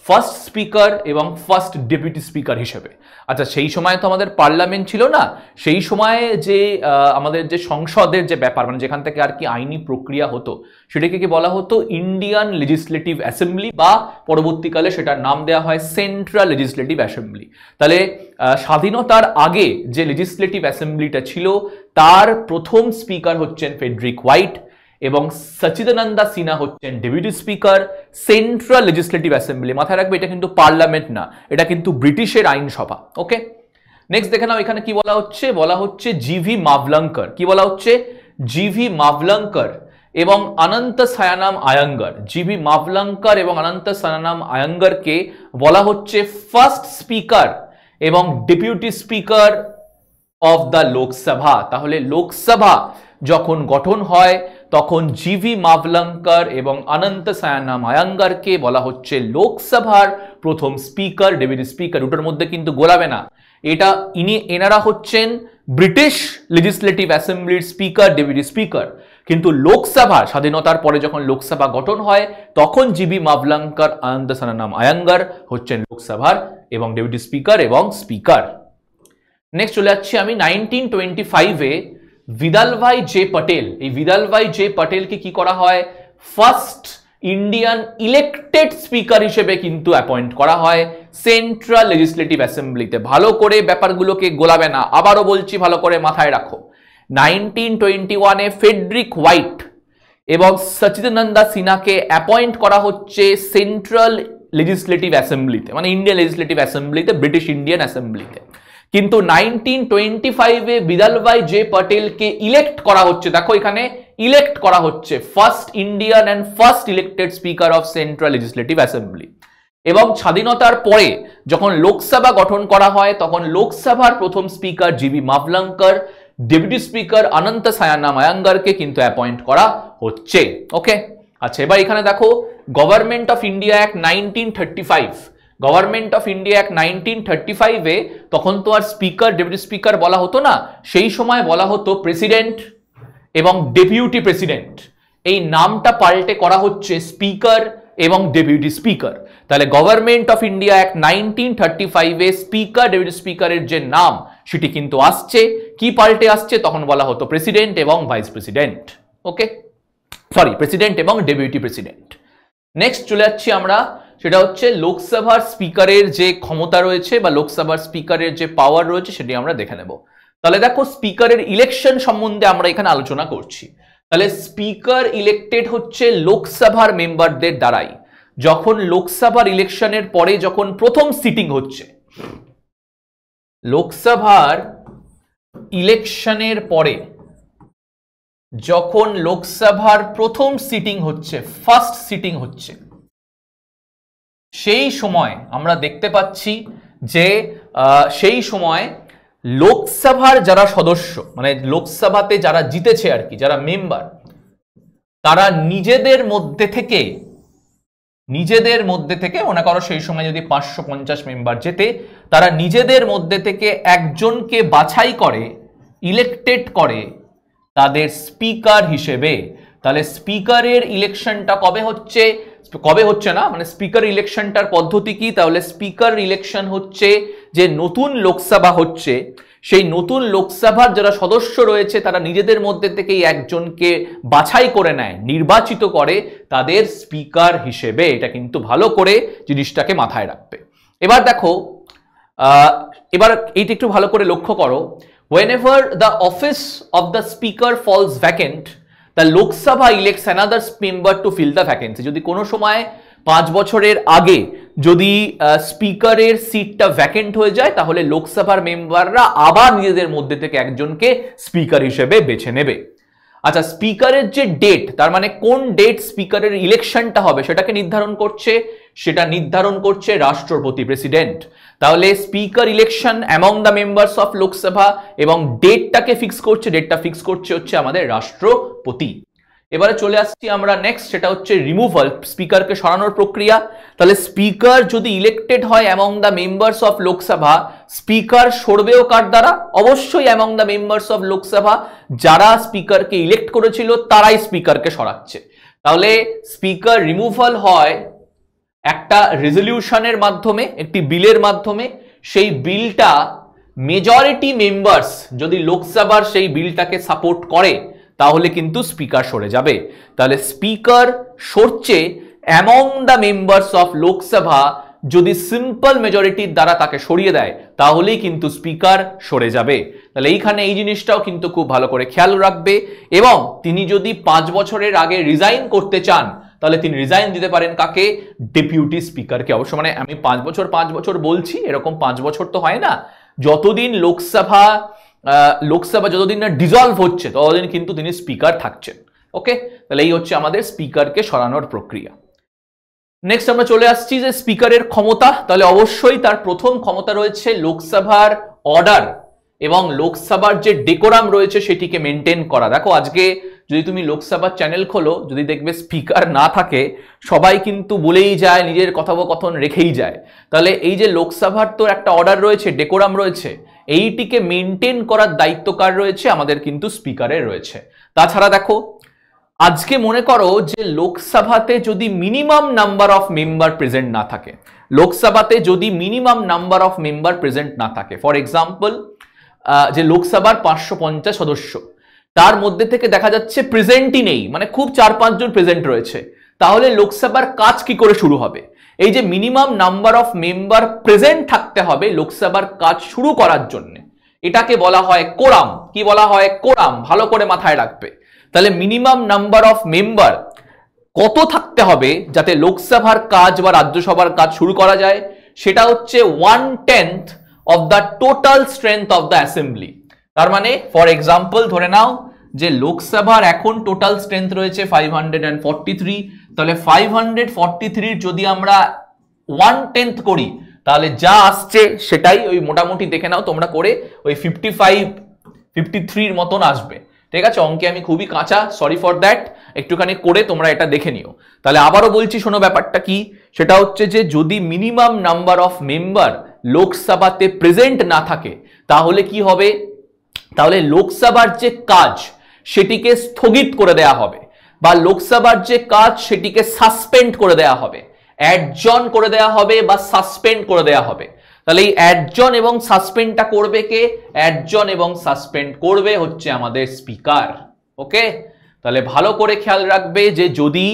ফার্স্ট স্পিকার এবং ফার্স্ট ডেপুটি স্পিকার হিসেবে। আচ্ছা সেই সময় তো আমাদের পার্লামেন্ট ছিল না, সেই সময়ে যে আমাদের যে সংসদের যে ব্যাপার, মানে যেখান থেকে আর কি আইনি প্রক্রিয়া হতো সেটাকে কি বলা হতো? ইন্ডিয়ান লেজিসলেটিভ অ্যাসেম্বলি, বা পরবর্তীকালে সেটার নাম দেওয়া হয় সেন্ট্রাল লেজিসলেটিভ অ্যাসেম্বলি। তাহলে স্বাধীনতার আগে যে লেজিসলেটিভ অ্যাসেম্বলিটা ছিল তার প্রথম স্পিকার হচ্ছেন ফ্রেডরিক হোয়াইট এবং সচিদানন্দা সিনহা হচ্ছেন deputy speaker. Central legislative assembly মাথায় রাখবে, এটা কিন্তু পার্লামেন্ট না, এটা কিন্তু ব্রিটিশের আইনসভা। ওকে নেক্সট দেখে নাও এখানে কি বলা হচ্ছে? বলা হচ্ছে জিভি মাভলঙ্কর। কি বলা হচ্ছে? জিভি মাভলঙ্কর এবং অনন্ত সায়ানাম আয়াঙ্গার। জিভি মাভলঙ্কর এবং অনন্ত সায়ানাম আয়াঙ্গারকে বলা হচ্ছে ফার্স্ট স্পিকার এবং deputy speaker of the Lok Sabha. তাহলে লোকসভা যখন গঠন হয় তখন জিভি মাভলঙ্কর এবং অনন্ত সায়ানাম আয়াঙ্গারকে বলা হচ্ছে লোকসভার প্রথম স্পিকার ডেপুটি স্পিকার। দুটোর মধ্যে কিন্তু গোলাবে না। এনারা হচ্ছেন ব্রিটিশ লেজিসলেটিভ অ্যাসেম্বলির স্পিকার ডেপুটি স্পিকার, কিন্তু লোকসভা স্বাধীনতার পরে যখন লোকসভা গঠন হয় তখন জিভি মাভলঙ্কর অনন্ত সায়ানাম আয়াঙ্গার হচ্ছেন লোকসভার এবং ডেপুটি স্পিকার এবং স্পিকার। নেক্সট চলে যাচ্ছি আমি 1925-এ ভিদালভাই জে পটেল। এই ভিদালভাই জে পটেলকে কি করা হয়? ফার্স্ট ইন্ডিয়ান ইলেক্টেড স্পিকার হিসেবে কিন্তু অ্যাপয়েন্ট করা হয় সেন্ট্রাল লেজিসলেটিভ অ্যাসেম্বলিতে। ভালো করে ব্যাপারগুলোকে গোলাবে না, আবারও বলছি ভালো করে মাথায় রাখো। 1921-এ ফ্রেডরিক হোয়াইট এবং সচিদানন্দা সিনহাকে অ্যাপয়েন্ট করা হচ্ছে সেন্ট্রাল লেজিসলেটিভ অ্যাসেম্বলিতে, মানে ইন্ডিয়ান লেজিসলেটিভ অ্যাসেম্বলিতে, ব্রিটিশ ইন্ডিয়ান অ্যাসেম্বলিতে। কিন্তু 1925-এ ভিদালভাই জে পটেলকে ইলেক্ট করা হচ্ছে, দেখো এখানে ইলেক্ট করা হচ্ছে first Indian and first elected speaker of central legislative assembly. এবং স্বাধীনতার পরে যখন লোকসভা গঠন করা হয় তখন লোকসভার প্রথম speaker G V Mavalankar, deputy speaker Ananthasayanam আয়াঙ্গারকে কিন্তু অ্যাপয়েন্ট করা হচ্ছে। ওকে আচ্ছা এবার এখানে দেখো Government of India Act 1935। Government of India Act 1935-এ তখন তো আর স্পিকার ডেপুটি স্পিকার বলা হতো না, সেই সময় বলা হতো প্রেসিডেন্ট এবং ডেপুটি প্রেসিডেন্ট, এই নামটা পাল্টে করা হচ্ছে স্পিকার এবং ডেপুটি স্পিকার। তাহলে government of India Act 1935 A speaker deputy স্পিকারের যে নাম সেটি কিন্তু আসছে, কি পাল্টে আসছে, তখন বলা হতো প্রেসিডেন্ট এবং ভাইস প্রেসিডেন্ট। ওকে, সরি, প্রেসিডেন্ট এবং ডেপুটি প্রেসিডেন্ট। নেক্সট চলে যাচ্ছি আমরা, সেটা হচ্ছে লোকসভার স্পিকারের যে ক্ষমতা রয়েছে বা লোকসভার স্পিকারের যে পাওয়ার রয়েছে সেটি আমরা দেখে নেব। তাহলে দেখো, স্পিকারের ইলেকশন সম্বন্ধে আমরা এখানে আলোচনা করছি। তাহলে স্পিকার ইলেক্টেড হচ্ছে লোকসভার মেম্বারদের দ্বারাই। যখন লোকসভার ইলেকশনের পরে যখন প্রথম সিটিং হচ্ছে, লোকসভার ইলেকশনের পরে যখন লোকসভার প্রথম সিটিং হচ্ছে, ফার্স্ট সিটিং হচ্ছে, সেই সময় আমরা দেখতে পাচ্ছি যে সেই সময় লোকসভার যারা সদস্য, মানে লোকসভাতে যারা জিতেছে আর কি, যারা মেম্বার, তারা নিজেদের মধ্যে থেকে মনে করো সেই সময় যদি 550 মেম্বার যেতে, তারা নিজেদের মধ্যে থেকে একজনকে বাছাই করে, ইলেক্টেড করে তাদের স্পিকার হিসেবে। তাহলে স্পিকারের ইলেকশনটা কবে হচ্ছে না, মানে স্পিকার ইলেকশনটার পদ্ধতি কি? তাহলে স্পিকার ইলেকশন হচ্ছে যে নতুন লোকসভা হচ্ছে, সেই নতুন লোকসভার যারা সদস্য রয়েছে তারা নিজেদের মধ্যে থেকেই একজনকে বাছাই করে নেয়, নির্বাচিত করে তাদের স্পিকার হিসেবে। এটা কিন্তু ভালো করে জিনিসটাকে মাথায় রাখবে। এবার দেখো, এবার এইটা একটু ভালো করে লক্ষ্য করো। whenever the office of the speaker falls vacant, the Lok Sabha elects another member to fill the vacancy. যদি কোনো সময় 5 বছরের আগে যদি স্পিকারের সিটটা ভ্যাকেন্ট হয়ে যায়, তাহলে লোকসভার মেম্বাররা আবার নিজেদের মধ্যে থেকে একজনকে স্পিকার হিসেবে বেছে নেবে। আচ্ছা, স্পিকারের যে ডেট, তার মানে কোন ডেট স্পিকারের ইলেকশনটা হবে সেটাকে নির্ধারণ করছে রাষ্ট্রপতি, প্রেসিডেন্ট। তাহলে speaker election among the members of Lok Sabha, এবং ডেটটা ফিক্স করছে হচ্ছে আমাদের রাষ্ট্রপতি। এবারে চলে আসছি আমরা নেক্সট, সেটা হচ্ছে রিমুভাল, স্পিকারকে সরানোর প্রক্রিয়া। তাহলে স্পিকার যদি ইলেক্টেড হয় among the members of Lok Sabha, speaker সরবেও কার দ্বারা? অবশ্যই among the members of Lok Sabha, যারা স্পিকারকে ইলেক্ট করেছিল তারাই স্পিকারকে সরাচ্ছে। তাহলে স্পিকার রিমুভাল হয় একটা রেজলিউশনের মাধ্যমে, একটি বিলের মাধ্যমে। সেই বিলটা মেজরিটি মেম্বার্স যদি লোকসভার সেই বিলটাকে সাপোর্ট করে, তাহলে কিন্তু স্পিকার সরে যাবে। তাহলে স্পিকার সরছে among the members of Lok Sabha, যদি সিম্পল মেজরিটির দ্বারা তাকে সরিয়ে দেয় তাহলেই কিন্তু স্পিকার সরে যাবে। তাহলে এইখানে এই জিনিসটাও কিন্তু খুব ভালো করে খেয়াল রাখবে। এবং তিনি যদি 5 বছরের আগে রিজাইন করতে চান, তাহলে তিনি রিজাইন দিতে পারেন কাকে? ডেপুটি স্পিকারকে। অবশ্য মানে আমি 5 বছর বলছি, এরকম 5 বছর তো হয় না। যতদিন লোকসভা যতদিন না ডিজলভ হচ্ছে, ততদিন কিন্তু তিনি স্পিকার থাকছেন। ওকে, তাহলে এই হচ্ছে আমাদের স্পিকারকে সরানোর প্রক্রিয়া। নেক্সট আমরা চলে আসছি যে স্পিকারের ক্ষমতা। তাহলে অবশ্যই তার প্রথম ক্ষমতা রয়েছে লোকসভার অর্ডার এবং লোকসভার যে ডেকোরাম রয়েছে সেটিকে মেনটেন করা। দেখো, আজকে যদি তুমি লোকসভার চ্যানেল খোলো, যদি দেখবে স্পিকার না থাকে, সবাই কিন্তু বলেই যায়, নিজের কথোপকথন রেখেই যায়। তাহলে এই যে লোকসভার তো একটা অর্ডার রয়েছে, ডেকোরাম রয়েছে, এইটিকে মেনটেন করার দায়িত্ব কার রয়েছে? আমাদের কিন্তু স্পিকারের রয়েছে। তাছাড়া দেখো, আজকে মনে করো যে লোকসভাতে যদি minimum number of member present না থাকে, ফর এক্সাম্পল যে লোকসভার 550 সদস্য, তার মধ্যে থেকে দেখা যাচ্ছে প্রেজেন্টই নেই, মানে খুব 4-5 জন প্রেজেন্ট রয়েছে, তাহলে লোকসভার কাজ কি করে শুরু হবে? এই যে minimum number of member present থাকতে হবে লোকসভার কাজ শুরু করার জন্য, এটাকে বলা হয় কোরাম। কি বলা হয়? কোরাম। ভালো করে মাথায় রাখবে। তাহলে মিনিমাম নাম্বার অফ মেম্বার কত থাকতে হবে যাতে লোকসভার কাজ বা রাজ্যসভার কাজ শুরু করা যায়? সেটা হচ্ছে 1/10 of the total strength of the assembly. তার মানে ফর এক্সাম্পল ধরে নাও যে লোকসভার এখন টোটাল স্ট্রেংথ রয়েছে 543, তাহলে 543 যদি আমরা 1/10 করি, তাহলে যা আসছে সেটাই ওই মোটামুটি দেখে নাও তোমরা করে, ওই 53 মতন আসবে। ঠিক আছে, অঙ্কে আমি খুবই কাঁচা, সরি ফর দ্যাট, একটুখানি করে তোমরা এটা দেখে নিও। তাহলে আবারও বলছি, শোনো ব্যাপারটা কি, সেটা হচ্ছে যে যদি মিনিমাম নাম্বার অফ মেম্বার লোকসভাতে প্রেজেন্ট না থাকে, তাহলে কি হবে? তাহলে লোকসভার যে কাজ সেটিকে স্থগিত করে দেয়া হবে, বা লোকসভার যে কাজ সেটিকে সাসপেন্ড করে দেয়া হবে, অ্যাডজন করে দেয়া হবে বা সাসপেন্ড করে দেয়া হবে। তাহলে এই অ্যাডজন এবং সাসপেন্ডটা করবে কে? অ্যাডজন এবং সাসপেন্ড করবে হচ্ছে আমাদের স্পিকার। ওকে, তাহলে ভালো করে খেয়াল রাখবে যে যদি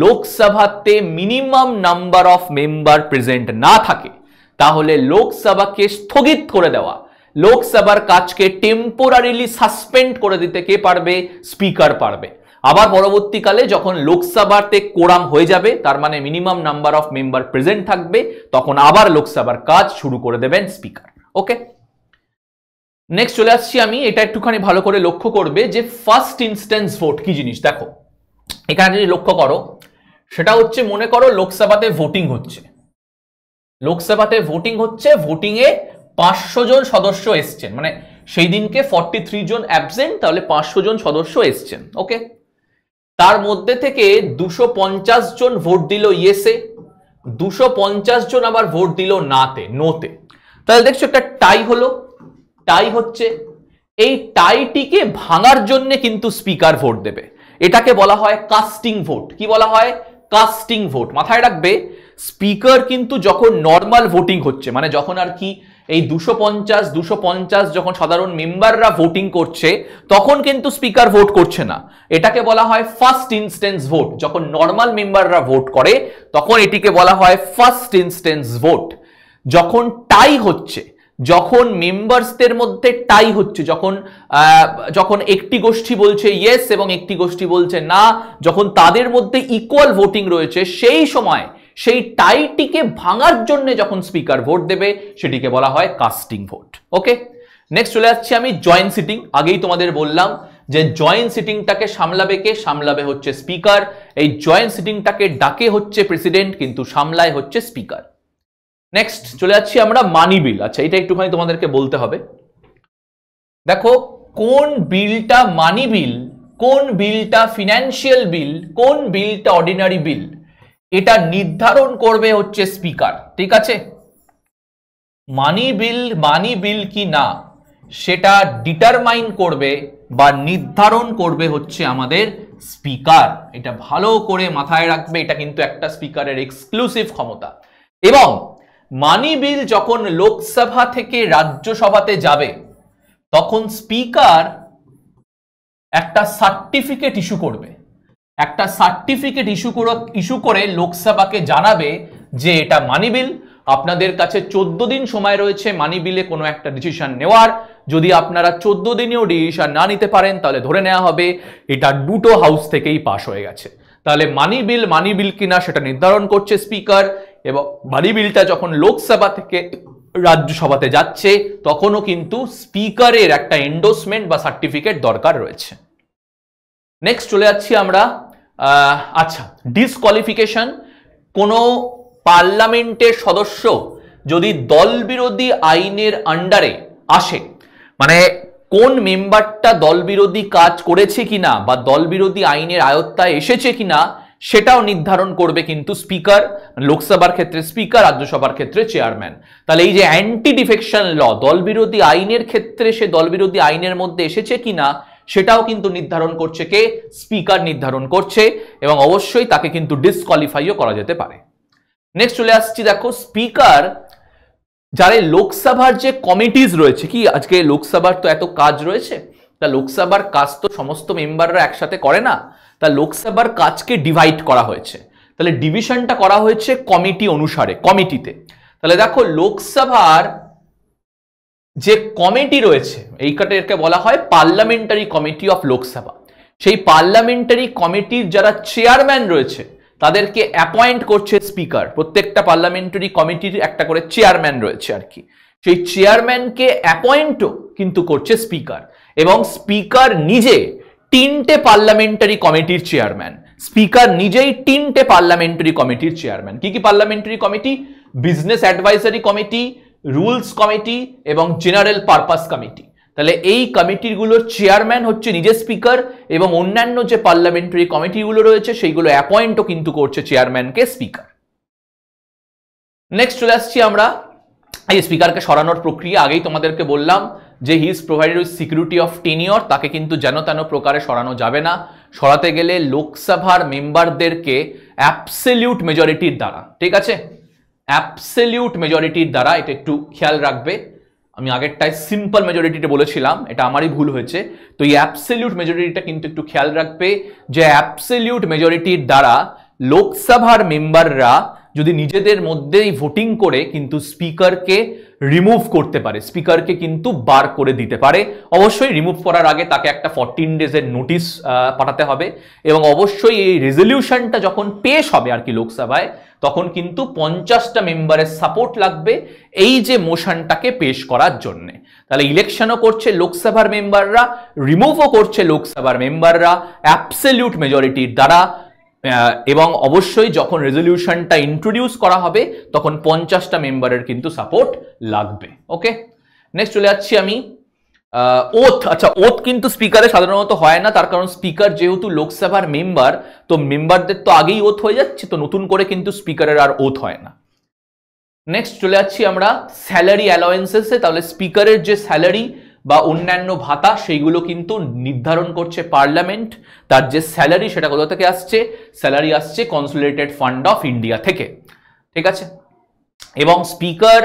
লোকসভাতে minimum number of member present না থাকে তাহলে লোকসভাকে স্থগিত করে দেওয়া, লোকসভার কাজকে টেম্পোরারিলি সাসপেন্ড করে দিতে কে পারবে? স্পিকার পারবে। আবার পরবর্তীকালে যখন লোকসভাতে কোরাম হয়ে যাবে, তার মানে minimum number of member present থাকবে, তখন আবার লোকসভার কাজ শুরু করে দেবেন স্পিকার। ওকে, নেক্সট চলে আসছি আমি, এটা একটুখানি ভালো করে লক্ষ্য করবে যে ফার্স্ট ইনস্ট্যান্স ভোট কি জিনিস। দেখো এখানে যদি লক্ষ্য করো, সেটা হচ্ছে মনে করো লোকসভাতে ভোটিং হচ্ছে, লোকসভাতে ভোটিং হচ্ছে, ভোটিং এ 500 জন সদস্য এসছেন, মানে সেই দিনকে 43 জন অ্যাবসেন্ট, তাহলে 500 জন সদস্য এসছেন। ওকে, তার মধ্যে থেকে 250 জন ভোট দিল ইয়েসে, 250 জন আবার ভোট দিল নাতে, নোতে। তাহলে দেখছো একটা টাই হলো, টাই হচ্ছে। এই টাইটিকে ভাঙার জন্য কিন্তু স্পিকার ভোট দেবে, এটাকে বলা হয় কাস্টিং ভোট। কি বলা হয়? Casting vote. মাথায় রাখবে স্পিকার কিন্তু যখন নর্মাল ভোটিং হচ্ছে, মানে যখন আর কি এই 250 যখন সাধারণ মেম্বাররা ভোটিং করছে তখন কিন্তু স্পিকার ভোট করছে না, এটাকে বলা হয় ফার্স্ট ইনস্ট্যান্স ভোট। যখন নর্মাল মেম্বাররা ভোট করে তখন এটিকে বলা হয় ফার্স্ট ইনস্ট্যান্স ভোট। যখন টাই হচ্ছে, যখন মেম্বারসদের মধ্যে টাই হচ্ছে, যখন একটি গোষ্ঠী বলছে ইয়েস এবং একটি গোষ্ঠী বলছে না, যখন তাদের মধ্যে ইকুয়াল ভোটিং রয়েছে, সেই সময় সেই টাইটিকে ভাঙার জন্য যখন স্পিকার ভোট দেবে সেটিকে বলা হয় কাস্টিং ভোট। ওকে, নেক্সট চলে যাচ্ছি আমি জয়েন্ট সিটিং। আগেই তোমাদের বললাম যে জয়েন্ট সিটিংটাকে সামলাবে কে? সামলাবে হচ্ছে স্পিকার। এই জয়েন্ট সিটিংটাকে ডাকে হচ্ছে প্রেসিডেন্ট, কিন্তু সামলায় হচ্ছে স্পিকার। নেক্সট চলে যাচ্ছি আমরা মানি বিল। আচ্ছা, এটা একটুখানি তোমাদেরকে বলতে হবে। দেখো কোন বিলটা মানি বিল, কোন বিলটা ফিনান্সিয়াল বিল, কোন বিলটা অর্ডিনারি বিল, এটা নির্ধারণ করবে হচ্ছে স্পিকার। ঠিক আছে, মানি বিল কি না সেটা ডিটারমাইন করবে বা নির্ধারণ করবে হচ্ছে আমাদের স্পিকার। এটা ভালো করে মাথায় রাখবে, এটা কিন্তু একটা স্পিকারের এক্সক্লুসিভ ক্ষমতা। এবং মানি বিল যখন লোকসভা থেকে রাজ্যসভাতে যাবে তখন স্পিকার একটা সার্টিফিকেট ইস্যু করবে, একটা সার্টিফিকেট ইস্যু করে লোকসভাকে জানাবে যে এটা মানি বিল। আপনাদের কাছে 14 দিন সময় রয়েছে মানি বিলে কোনো একটা ডিসিশন নেওয়ার। যদি আপনারা 14 দিনেও ডিসিশন না নিতে পারেন তাহলে ধরে নেওয়া হবে এটা দুটো হাউস থেকেই পাশ হয়ে গেছে। তাহলে মানি বিল কিনা সেটা নির্ধারণ করছে স্পিকার, এবং মানি বিলটা যখন লোকসভা থেকে রাজ্যসভাতে যাচ্ছে তখনও কিন্তু স্পিকারের একটা এন্ডোর্সমেন্ট বা সার্টিফিকেট দরকার রয়েছে। নেক্সট চলে যাচ্ছি আমরা, আচ্ছা, ডিসকোয়ালিফিকেশন। কোনো পার্লামেন্টের সদস্য যদি দলবিরোধী আইনের আন্ডারে আসে, মানে কোন মেম্বারটা দলবিরোধী কাজ করেছে কিনা বা দলবিরোধী আইনের আয়ত্তায় এসেছে কিনা সেটাও নির্ধারণ করবে কিন্তু স্পিকার। লোকসভার ক্ষেত্রে স্পিকার, রাজ্যসভার ক্ষেত্রে চেয়ারম্যান। তাহলে এই যে অ্যান্টি ডিফেকশন ল, দলবিরোধী আইনের ক্ষেত্রে সে দলবিরোধী আইনের মধ্যে এসেছে কিনা সেটাও কিন্তু নির্ধারণ করছে কে? স্পিকার নির্ধারণ করছে, এবং অবশ্যই তাকে কিন্তু ডিসকোয়ালিফাইও করা যেতে পারে। নেক্সট চলে আসছি, দেখো স্পিকার যারা লোকসভার যে কমিটিজ রয়েছে, কি আজকে লোকসভার তো এত কাজ রয়েছে, তা লোকসভার কাজ তো সমস্ত মেম্বাররা একসাথে করে না, তা লোকসভার কাজকে ডিভাইড করা হয়েছে। তাহলে ডিভিশনটা করা হয়েছে কমিটি অনুসারে, কমিটিতে। তাহলে দেখো লোকসভার যে কমিটি রয়েছে এরকে বলা হয় পার্লামেন্টারি কমিটি অফ লোকসভা। সেই পার্লামেন্টারি কমিটির যারা চেয়ারম্যান রয়েছে তাদেরকে অ্যাপয়েন্ট করছে স্পিকার। প্রত্যেকটা পার্লামেন্টারি কমিটির একটা করে চেয়ারম্যান রয়েছে আর কি, সেই চেয়ারম্যানকে অ্যাপয়েন্টও কিন্তু করছে স্পিকার। এবং স্পিকার নিজে 3টে পার্লামেন্টারি কমিটির চেয়ারম্যান, স্পিকার নিজেই 3টে পার্লামেন্টারি কমিটির চেয়ারম্যান। কি কি parliamentary committee? Business advisory committee, rules committee এবং জেনারেল পারপাস কমিটি। তাহলে এই কমিটিগুলোর চেয়ারম্যান হচ্ছে নিজে স্পিকার, এবং অন্যান্য যে পার্লামেন্টারি কমিটিগুলো রয়েছে সেইগুলো অ্যাপয়েন্টও কিন্তু করছে চেয়ারম্যানকে স্পিকার। নেক্সট চলে আসছি আমরা এই স্পিকারকে সরানোর প্রক্রিয়া। আগেই তোমাদেরকে বললাম যে he is provided with security of tenure, তাকে কিন্তু যেন তেন প্রকারে সরানো যাবে না। সরাতে গেলে লোকসভার মেম্বারদেরকে অ্যাবসলিউট মেজরিটির দ্বারা, ঠিক আছে, অ্যাবসলিউট মেজরিটির দ্বারা, এটা একটু খেয়াল রাখবে। আমি আগেরটায় সিম্পল মেজরিটিটা বলেছিলাম, এটা আমারই ভুল হয়েছে। তো এই অ্যাবসলিউট মেজরিটিটা কিন্তু একটু খেয়াল রাখবে, যে অ্যাবসলিউট মেজরিটির দ্বারা লোকসভার মেম্বাররা যদি নিজেদের মধ্যেই ভোটিং করে কিন্তু স্পিকারকে রিমুভ করতে পারে, স্পিকারকে কিন্তু বার করে দিতে পারে। অবশ্যই রিমুভ করার আগে তাকে একটা 14 ডেজের নোটিশ পাঠাতে হবে, এবং অবশ্যই এই রেজলিউশনটা যখন পেশ হবে আর কি লোকসভায়, তখন কিন্তু 50টা মেম্বারের সাপোর্ট লাগবে এই যে মোশনটাকে পেশ করার জন্য। তাহলে ইলেকশনও করছে লোকসভার মেম্বাররা, রিমুভও করছে লোকসভার মেম্বাররা অ্যাবসলিউট মেজরিটির দ্বারা, এবং অবশ্যই যখন রেজলিউশনটা ইন্ট্রোডিউস করা হবে তখন 50টা মেম্বারের কিন্তু সাপোর্ট লাগবে। ওকে, নেক্সট চলে যাচ্ছি আমি ওথ। আচ্ছা, ওথ কিন্তু স্পিকারে সাধারণত হয় না, তার কারণ স্পিকার যেহেতু লোকসভার মেম্বার, তো মেম্বারদের তো আগেই ওথ হয়ে যাচ্ছে, তো নতুন করে কিন্তু স্পিকারের আর ওথ হয় না। নেক্সট চলে যাচ্ছি আমরা স্যালারি অ্যালাওয়েন্সেসে। তাহলে স্পিকারের যে স্যালারি বা অন্যান্য ভাতা সেইগুলো কিন্তু নির্ধারণ করছে পার্লামেন্ট। তার যে স্যালারি সেটা কোথা থেকে আসছে? স্যালারি আসছে কনসোলিডেটেড ফান্ড অফ ইন্ডিয়া থেকে, ঠিক আছে। এবং স্পিকার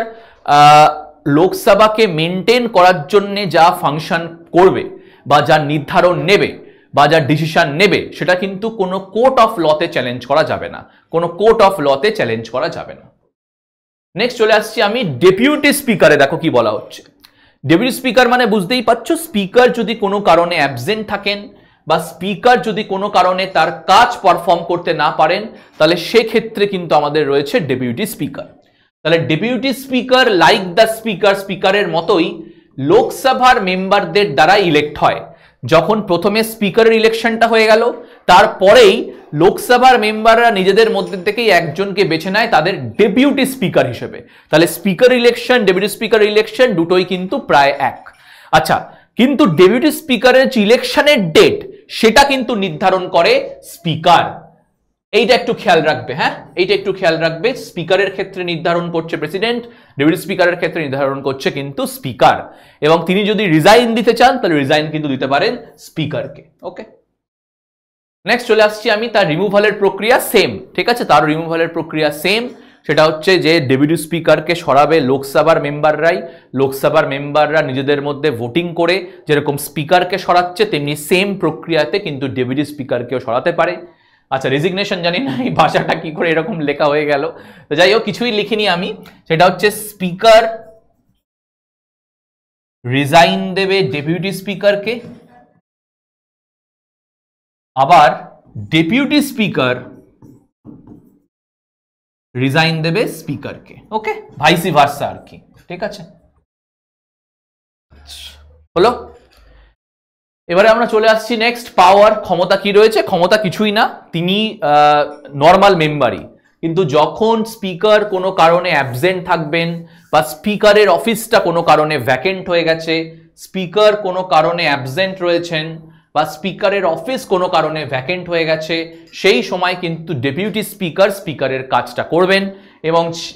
লোকসভাকে মেনটেন করার জন্য যা ফাংশন করবে বা যা নির্ধারণ নেবে বা যা ডিসিশন নেবে, সেটা কিন্তু কোনো কোর্ট অফ লতে চ্যালেঞ্জ করা যাবে না, কোনো কোর্ট অফ লতে চ্যালেঞ্জ করা যাবে না। নেক্সট চলে আসছি আমি ডেপুটি স্পিকারে। দেখো কি বলা হচ্ছে, ডেপুটি স্পিকার মানে বুঝতেই পারছো, স্পিকার যদি কোনো কারণে অ্যাবসেন্ট থাকেন বা স্পিকার যদি কোনো কারণে তার কাজ পারফর্ম করতে না পারেন, তাহলে সেক্ষেত্রে কিন্তু আমাদের রয়েছে ডেপুটি স্পিকার। তাহলে deputy speaker like the speaker, স্পিকারের মতোই লোকসভার মেম্বারদের দ্বারা ইলেক্ট হয়। যখন প্রথমে স্পিকারের ইলেকশনটা হয়ে গেল, তারপরেই লোকসভার মেম্বাররা নিজেদের মধ্যে থেকেই একজনকে বেছে নেয় তাদের ডেপুটি স্পিকার হিসেবে। তাহলে speaker election, deputy speaker election দুটোই কিন্তু প্রায় এক। আচ্ছা, কিন্তু ডেপুটি স্পিকারের যে ইলেকশনের ডেট সেটা কিন্তু নির্ধারণ করে স্পিকার। এইটা একটু খেয়াল রাখবে, হ্যাঁ, এইটা একটু খেয়াল রাখবে। স্পিকারের ক্ষেত্রে নির্ধারণ করছে প্রেসিডেন্ট, ডেপুটি স্পিকারের ক্ষেত্রে নির্ধারণ করছে কিন্তু স্পিকার। এবং তিনি যদি রিজাইন দিতে চান তাহলে রিজাইন কিন্তু দিতে পারেন স্পিকারকে। ওকে, নেক্সট চলে আসছি আমি তার রিমুভালের প্রক্রিয়া সেম, ঠিক আছে, তার রিমুভালের প্রক্রিয়া সেম। সেটা হচ্ছে যে ডেপুটি স্পিকারকে সরাবে লোকসভার মেম্বাররাই, লোকসভার মেম্বাররা নিজেদের মধ্যে ভোটিং করে যেরকম স্পিকারকে সরাচ্ছে, তেমনি সেম প্রক্রিয়াতে কিন্তু ডেপুটি স্পিকারকেও সরাতে পারে। আচ্ছা, রেজিগনেশন জানি না এই ভাষাটা কি করে এরকম লেখা হয়ে গেল, তো যাই হোক কিছুই লিখিনি আমি। সেটা হচ্ছে স্পিকার রিজাইন দেবে ডেপুটি স্পিকারকে, আবার ডেপুটি স্পিকার রিজাইন দেবে স্পিকারকে। ওকে, ভাইসি ভার্সা আর কি, ঠিক আছে, হলো। এবারে আমরা চলে আসছি নেক্সট পাওয়ার, ক্ষমতা কি রয়েছে? ক্ষমতা কিছুই না, তিনি নর্মাল মেম্বারই, কিন্তু যখন স্পিকার কোনো কারণে অ্যাবসেন্ট থাকবেন বা স্পিকারের অফিসটা কোনো কারণে ভ্যাকেন্ট হয়ে গেছে, স্পিকার কোনো কারণে অ্যাবসেন্ট রয়েছেন বা স্পিকারের অফিস কোনো কারণে ভ্যাকেন্ট হয়ে গেছে, সেই সময় কিন্তু ডেপুটি স্পিকার স্পিকারের কাজটা করবেন।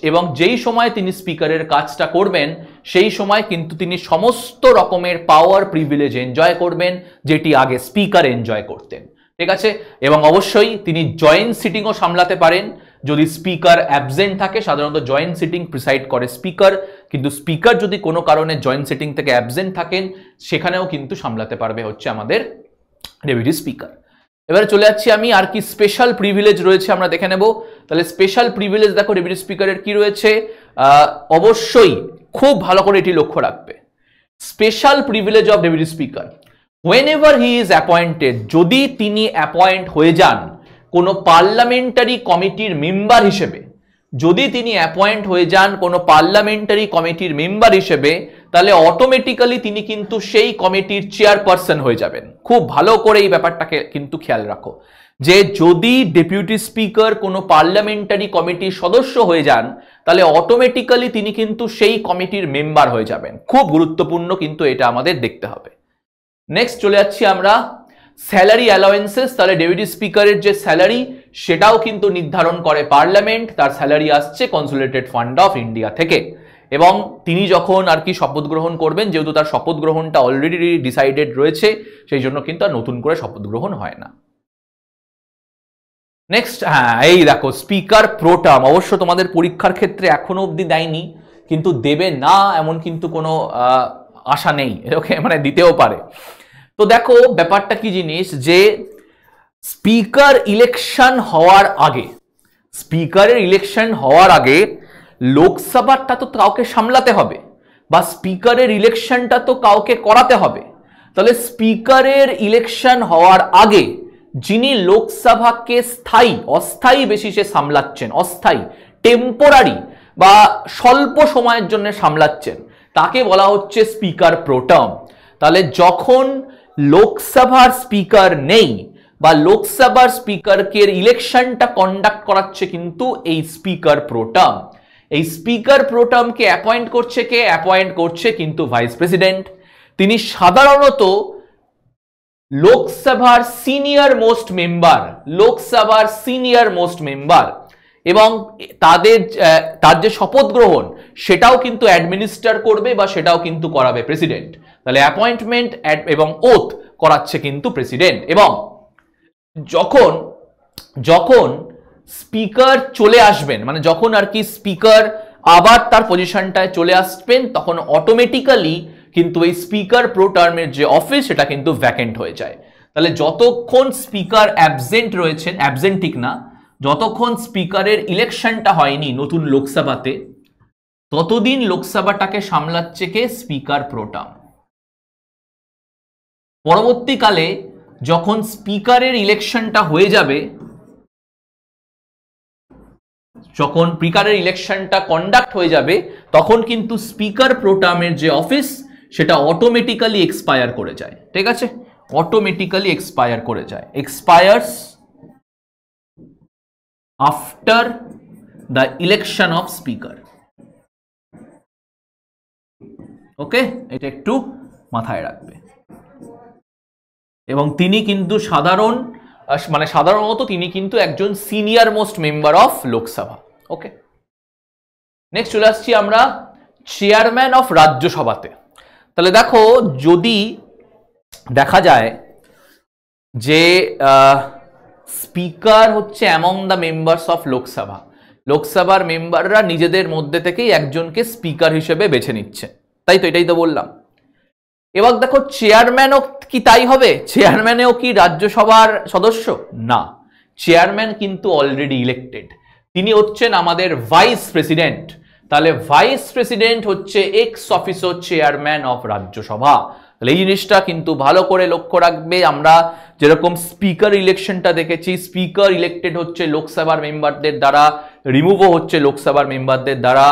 এবং যেই সময় তিনি স্পিকারের কাজটা করবেন সেই সময় কিন্তু তিনি সমস্ত রকমের পাওয়ার প্রিভিলেজ এনজয় করবেন, যেটি আগে স্পিকার এনজয় করতেন, ঠিক আছে। এবং অবশ্যই তিনি জয়েন্ট সিটিংও সামলাতে পারেন। যদি স্পিকার অ্যাবসেন্ট থাকে, সাধারণত জয়েন্ট সিটিং প্রিসাইড করে স্পিকার, কিন্তু স্পিকার যদি কোনো কারণে জয়েন্ট সিটিং থেকে অ্যাবসেন্ট থাকেন, সেখানেও কিন্তু সামলাতে পারবে হচ্ছে আমাদের ডেপুটি স্পিকার। এবারে চলে যাচ্ছি আমি আর কি স্পেশাল প্রিভিলেজ রয়েছে আমরা দেখে নেব। তাহলে স্পেশাল প্রিভিলেজ দেখো ডেপুটি স্পিকারের কি রয়েছে, অবশ্যই খুব ভালো করে এটি লক্ষ্য রাখবে। Special privilege of deputy speaker, whenever he is appointed, যদি তিনি অ্যাপয়েন্ট হয়ে যান কোনো পার্লামেন্টারি কমিটির মেম্বার হিসেবে, যদি তিনি অ্যাপয়েন্ট হয়ে যান কোনো পার্লামেন্টারি কমিটির মেম্বার হিসেবে, তাহলে অটোমেটিক্যালি তিনি কিন্তু সেই কমিটির চেয়ারপারসন হয়ে যাবেন। খুব ভালো করে এই ব্যাপারটাকে কিন্তু খেয়াল রাখো, যে যদি ডেপুটি স্পিকার কোনো পার্লামেন্টারি কমিটির সদস্য হয়ে যান, তাহলে অটোমেটিক্যালি তিনি কিন্তু সেই কমিটির মেম্বার হয়ে যাবেন। খুব গুরুত্বপূর্ণ কিন্তু এটা আমাদের দেখতে হবে। নেক্সট চলে যাচ্ছি আমরা স্যালারি অ্যালাওয়েন্সেস। তাহলে ডেপুটি স্পিকারের যে স্যালারি সেটাও কিন্তু নির্ধারণ করে পার্লামেন্ট, তার স্যালারি আসছে কনসোলিডেটেড ফান্ড অফ ইন্ডিয়া থেকে। এবং তিনি যখন আর কি শপথ গ্রহণ করবেন, যেহেতু তার শপথ গ্রহণটা অলরেডি ডিসাইডেড রয়েছে, সেই জন্য কিন্তু আর নতুন করে শপথ গ্রহণ হয় না। নেক্সট, হ্যাঁ এই দেখো স্পিকার প্রোটাম, অবশ্য তোমাদের পরীক্ষার ক্ষেত্রে এখনো অবধি দেয়নি, কিন্তু দেবে না এমন কিন্তু কোনো আশা নেই, ওকে, মানে দিতেও পারে। তো দেখো ব্যাপারটা কি জিনিস, যে স্পিকার ইলেকশন হওয়ার আগে, স্পিকারের ইলেকশন হওয়ার আগে লোকসভাটা তো কাউকে সামলাতে হবে, বা স্পিকারের ইলেকশনটা তো কাউকে করাতে হবে। তাহলে স্পিকারের ইলেকশন হওয়ার আগে যিনি লোকসভাকে স্থায়ী অস্থায়ী বেসিসে সামলাচ্ছেন, অস্থায়ী টেম্পোরারি বা স্বল্প সময়ের জন্য সামলাচ্ছেন, তাকে বলা হচ্ছে স্পিকার প্রোটাম। তাহলে যখন লোকসভার স্পিকার নেই বা লোকসভার স্পিকারকে ইলেকশনটা কন্ডাক্ট করাচ্ছে কিন্তু এই স্পিকার প্রোটাম। এই স্পিকার প্রোটামকে অ্যাপয়েন্ট করছে কে? অ্যাপয়েন্ট করছে কিন্তু ভাইস প্রেসিডেন্ট। তিনি সাধারণত লোকসভার সিনিয়র মোস্ট মেম্বার, লোকসভার সিনিয়র মোস্ট মেম্বার, এবং তার যে শপথ গ্রহণ সেটাও কিন্তু অ্যাডমিনিস্টার করবে বা সেটাও কিন্তু করাবে প্রেসিডেন্ট। তাহলে অ্যাপয়েন্টমেন্ট এবং ওথ করাচ্ছে কিন্তু প্রেসিডেন্ট। এবং যখন যখন স্পিকার চলে আসবেন, মানে যখন আর কি স্পিকার আবার তার পজিশনটায় চলে আসবেন, তখন অটোমেটিক্যালি কিন্তু এই স্পিকার প্রো টার্মের যে অফিস সেটা কিন্তু ভ্যাকেন্ট হয়ে যায়। তাহলে যতক্ষণ স্পিকার অ্যাবসেন্ট রয়েছেন, অ্যাবসেন্ট ঠিক না, যতক্ষণ স্পিকারের ইলেকশনটা হয়নি নতুন লোকসভাতে, ততদিন লোকসভাটাকে সামলাচ্ছে কে? Speaker pro term. পরবর্তীকালে যখন স্পিকারের ইলেকশনটা হয়ে যাবে, যখন স্পিকারের ইলেকশনটা কন্ডাক্ট হয়ে যাবে, তখন কিন্তু স্পিকার প্রো টার্মের যে অফিস সেটা অটোমেটিক্যালি এক্সপায়ার করে যায়। ঠিক আছে, অটোমেটিক্যালি এক্সপায়ার করে যায়, expires after the election of speaker. Okay, এটা একটু মাথায় রাখবে। এবং তিনি কিন্তু সাধারণত তিনি কিন্তু একজন senior most member of Lok Sabha. Okay, next চলে আসছি আমরা চেয়ারম্যান অফ রাজ্যসভাতে। তাহলে দেখো, যদি দেখা যায় যে স্পিকার হচ্ছে among the members of Lok Sabha, লোকসভার মেম্বাররা নিজেদের মধ্যে থেকেই একজনকে স্পিকার হিসেবে বেছে নিচ্ছে, তাই তো, এটাই তো বললাম। এবার দেখো চেয়ারম্যানও কি তাই হবে? চেয়ারম্যানেও কি রাজ্যসভার সদস্য? না, চেয়ারম্যান কিন্তু অলরেডি ইলেক্টেড, তিনি হচ্ছেন আমাদের ভাইস প্রেসিডেন্ট। তাহলে ভাইস প্রেসিডেন্ট হচ্ছে x officio chairman of Rajya Sabha. তাহলে এই জিনিসটা কিন্তু ভালো করে লক্ষ্য রাখবে। আমরা যেরকম স্পিকার ইলেকশনটা দেখেছি, স্পিকার ইলেক্টেড হচ্ছে লোকসভার মেম্বারদের দ্বারা, রিমুভও হচ্ছে লোকসভার মেম্বারদের দ্বারা,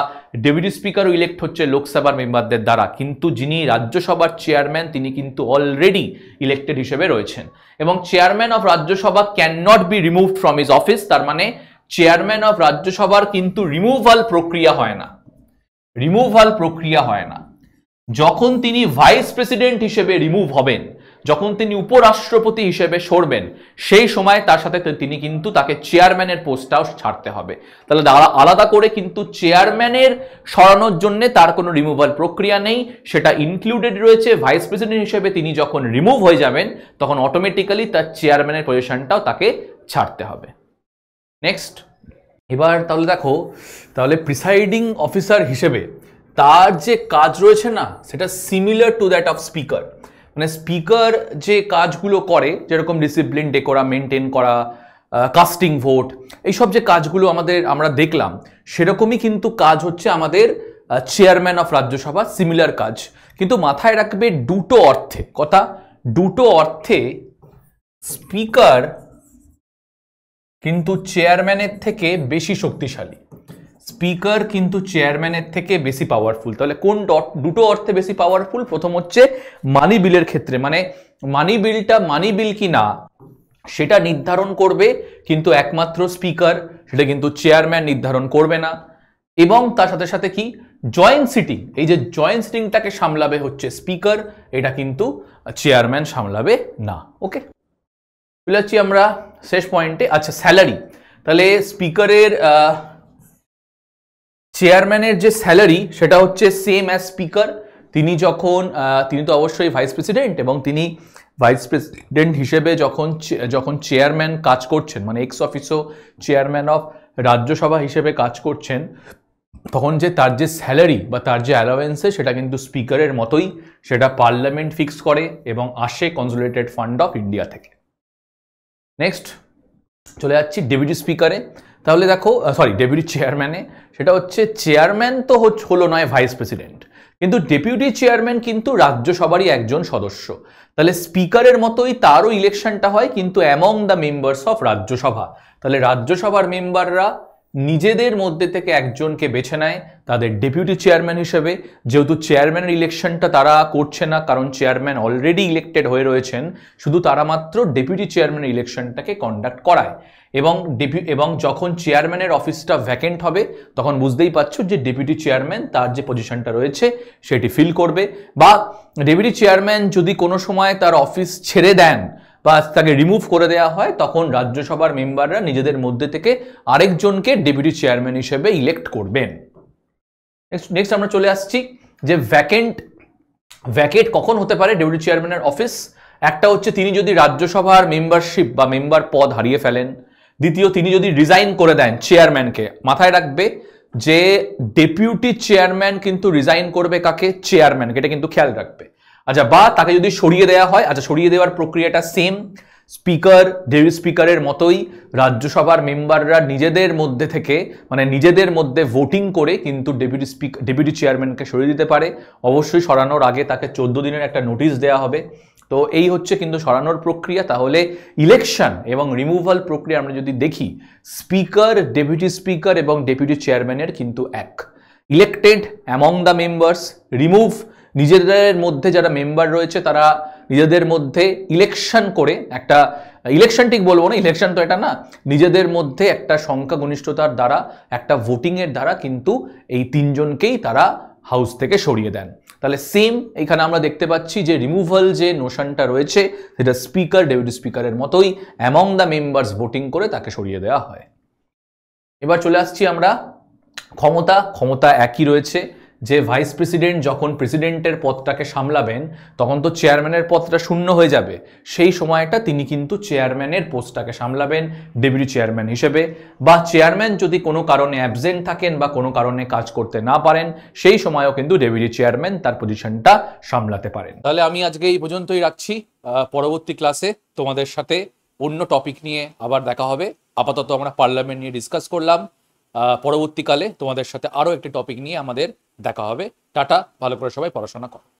ডেপুটি স্পিকারও ইলেক্ট হচ্ছে লোকসভার মেম্বারদের দ্বারা, কিন্তু যিনি রাজ্যসভার চেয়ারম্যান তিনি কিন্তু অলরেডি ইলেক্টেড হিসেবে রয়েছেন। এবং chairman of Rajya Sabha can not be removed from his office. তার মানে চেয়ারম্যান অফ রাজ্যসভার কিন্তু রিমুভাল প্রক্রিয়া হয় না, রিমুভাল প্রক্রিয়া হয় না। যখন তিনি ভাইস প্রেসিডেন্ট হিসেবে রিমুভ হবেন, যখন তিনি উপরাষ্ট্রপতি হিসেবে সরবেন, সেই সময় তার সাথে তিনি কিন্তু তাকে চেয়ারম্যানের পোস্টটাও ছাড়তে হবে। তাহলে আলাদা করে কিন্তু চেয়ারম্যানের সরানোর জন্য তার কোনো রিমুভাল প্রক্রিয়া নেই, সেটা ইনক্লুডেড রয়েছে। ভাইস প্রেসিডেন্ট হিসেবে তিনি যখন রিমুভ হয়ে যাবেন, তখন অটোমেটিক্যালি তার চেয়ারম্যানের পজিশনটাও তাকে ছাড়তে হবে। নেক্সট, এবার তাহলে দেখো, তাহলে প্রিসাইডিং অফিসার হিসেবে তার যে কাজ রয়েছে না, সেটা similar to that of speaker. মানে স্পিকার যে কাজগুলো করে, যেরকম ডিসিপ্লিন ডেকোরাম মেনটেন করা, কাস্টিং ভোট, এইসব যে কাজগুলো আমরা দেখলাম, সেরকমই কিন্তু কাজ হচ্ছে আমাদের চেয়ারম্যান অফ রাজ্যসভা, সিমিলার কাজ। কিন্তু মাথায় রাখবে দুটো অর্থে, কথা দুটো অর্থে স্পিকার কিন্তু চেয়ারম্যানের থেকে বেশি শক্তিশালী, স্পিকার কিন্তু চেয়ারম্যানের থেকে বেশি পাওয়ারফুল। তাহলে কোন দুটো অর্থে বেশি পাওয়ারফুল? প্রথম হচ্ছে মানি বিলের ক্ষেত্রে, মানে মানি বিলটা মানি বিল কি না সেটা নির্ধারণ করবে কিন্তু একমাত্র স্পিকার, সেটা কিন্তু চেয়ারম্যান নির্ধারণ করবে না। এবং তার সাথে সাথে কি, জয়েন্ট সিটিং, এই যে জয়েন্ট সিটিংটাকে সামলাবে হচ্ছে স্পিকার, এটা কিন্তু চেয়ারম্যান সামলাবে না। ওকে, চলে যাচ্ছি আমরা শেষ পয়েন্টে। আচ্ছা, স্যালারি। তাহলে স্পিকারের চেয়ারম্যানের যে স্যালারি সেটা হচ্ছে সেম অ্যাজ স্পিকার। তিনি তো অবশ্যই ভাইস প্রেসিডেন্ট, এবং তিনি ভাইস প্রেসিডেন্ট হিসেবে যখন চেয়ারম্যান কাজ করছেন, মানে x officio chairman of Rajya Sabha হিসেবে কাজ করছেন, তখন তার যে স্যালারি বা তার যে অ্যালাওয়েন্সে সেটা কিন্তু স্পিকারের মতোই, সেটা পার্লামেন্ট ফিক্স করে এবং আসে কনসোলিডেটেড ফান্ড অফ ইন্ডিয়া থেকে। নেক্সট চলে যাচ্ছি ডেপুটি স্পিকারে। তাহলে দেখো, ডেপুটি চেয়ারম্যানে, সেটা হচ্ছে চেয়ারম্যান তো হলো নয় ভাইস প্রেসিডেন্ট, কিন্তু ডেপুটি চেয়ারম্যান কিন্তু রাজ্যসভারই একজন সদস্য। তাহলে স্পিকারের মতোই তারও ইলেকশনটা হয়, কিন্তু among the members of Rajya Sabha. তাহলে রাজ্যসভার মেম্বাররা নিজেদের মধ্যে থেকে একজনকে বেছে নেয় তাদের ডেপুটি চেয়ারম্যান হিসেবে। যেহেতু চেয়ারম্যানের ইলেকশনটা তারা করছে না, কারণ চেয়ারম্যান অলরেডি ইলেক্টেড হয়ে রয়েছেন, শুধু তারা মাত্র ডেপুটি চেয়ারম্যানের ইলেকশনটাকে কন্ডাক্ট করায়। এবং যখন চেয়ারম্যানের অফিসটা ভ্যাকেন্ট হবে, তখন বুঝতেই পারছো যে ডেপুটি চেয়ারম্যান তার যে পজিশনটা রয়েছে সেটি ফিল করবে। বা ডেপুটি চেয়ারম্যান যদি কোনো সময় তার অফিস ছেড়ে দেন বা তাকে রিমুভ করে দেওয়া হয়, তখন রাজ্যসভার মেম্বাররা নিজেদের মধ্যে থেকে আরেকজনকে ডেপুটি চেয়ারম্যান হিসেবে ইলেক্ট করবেন। নেক্সট আমরা চলে আসছি যে ভ্যাকেট কখন হতে পারে ডেপুটি চেয়ারম্যানের অফিস। একটা হচ্ছে তিনি যদি রাজ্যসভার মেম্বারশিপ বা মেম্বার পদ হারিয়ে ফেলেন। দ্বিতীয়, তিনি যদি রিজাইন করে দেন চেয়ারম্যানকে। মাথায় রাখবে যে ডেপুটি চেয়ারম্যান কিন্তু রিজাইন করবে কাকে? চেয়ারম্যানকে, এটা কিন্তু খেয়াল রাখবে। আচ্ছা, বা তাকে যদি সরিয়ে দেওয়া হয়, আচ্ছা সরিয়ে দেওয়ার প্রক্রিয়াটা সেম ডেপুটি স্পিকারের মতোই। রাজ্যসভার মেম্বাররা নিজেদের মধ্যে থেকে, মানে নিজেদের মধ্যে ভোটিং করে কিন্তু ডেপুটি চেয়ারম্যানকে সরিয়ে দিতে পারে। অবশ্যই সরানোর আগে তাকে 14 দিনের একটা নোটিশ দেওয়া হবে। তো এই হচ্ছে কিন্তু সরানোর প্রক্রিয়া। তাহলে ইলেকশন এবং রিমুভাল প্রক্রিয়া আমরা যদি দেখি, স্পিকার, ডেপুটি স্পিকার এবং ডেপুটি চেয়ারম্যানের কিন্তু এক। Elected among the members, remove নিজেদের মধ্যে যারা মেম্বার রয়েছে তারা নিজেদের মধ্যে ইলেকশন করে, একটা ইলেকশন ঠিক বলবো না, ইলেকশন তো এটা না, নিজেদের মধ্যে একটা সংখ্যাগরিষ্ঠতার দ্বারা, একটা ভোটিংয়ের দ্বারা কিন্তু এই তিনজনকেই তারা হাউস থেকে সরিয়ে দেন। তাহলে সেম এখানে আমরা দেখতে পাচ্ছি যে রিমুভাল যে নোশনটা রয়েছে সেটা স্পিকার, ডেপুটি স্পিকারের মতোই অ্যামং দ্য মেম্বার্স ভোটিং করে তাকে সরিয়ে দেওয়া হয়। এবার চলে আসছি আমরা ক্ষমতা একই রয়েছে, যে ভাইস প্রেসিডেন্ট যখন প্রেসিডেন্টের পদটাকে সামলাবেন তখন তো চেয়ারম্যানের পদটা শূন্য হয়ে যাবে। সেই সময়টা তিনি কিন্তু চেয়ারম্যানের পোস্টটাকে সামলাবেন ডেপুটি চেয়ারম্যান হিসেবে। বা চেয়ারম্যান যদি কোনো কারণে অ্যাবসেন্ট থাকেন বা কোনো কারণে কাজ করতে না পারেন, সেই সময়ও কিন্তু ডেপুটি চেয়ারম্যান তার পজিশনটা সামলাতে পারেন। তাহলে আমি আজকে এই পর্যন্তই রাখছি। পরবর্তী ক্লাসে তোমাদের সাথে অন্য টপিক নিয়ে আবার দেখা হবে। আপাতত আমরা পার্লামেন্ট নিয়ে ডিসকাস করলাম। পরবর্তীকালে তোমাদের সাথে আরও একটি টপিক নিয়ে আমাদের দেখা হবে। টাটা, ভালো করে সবাই পড়াশোনা করো।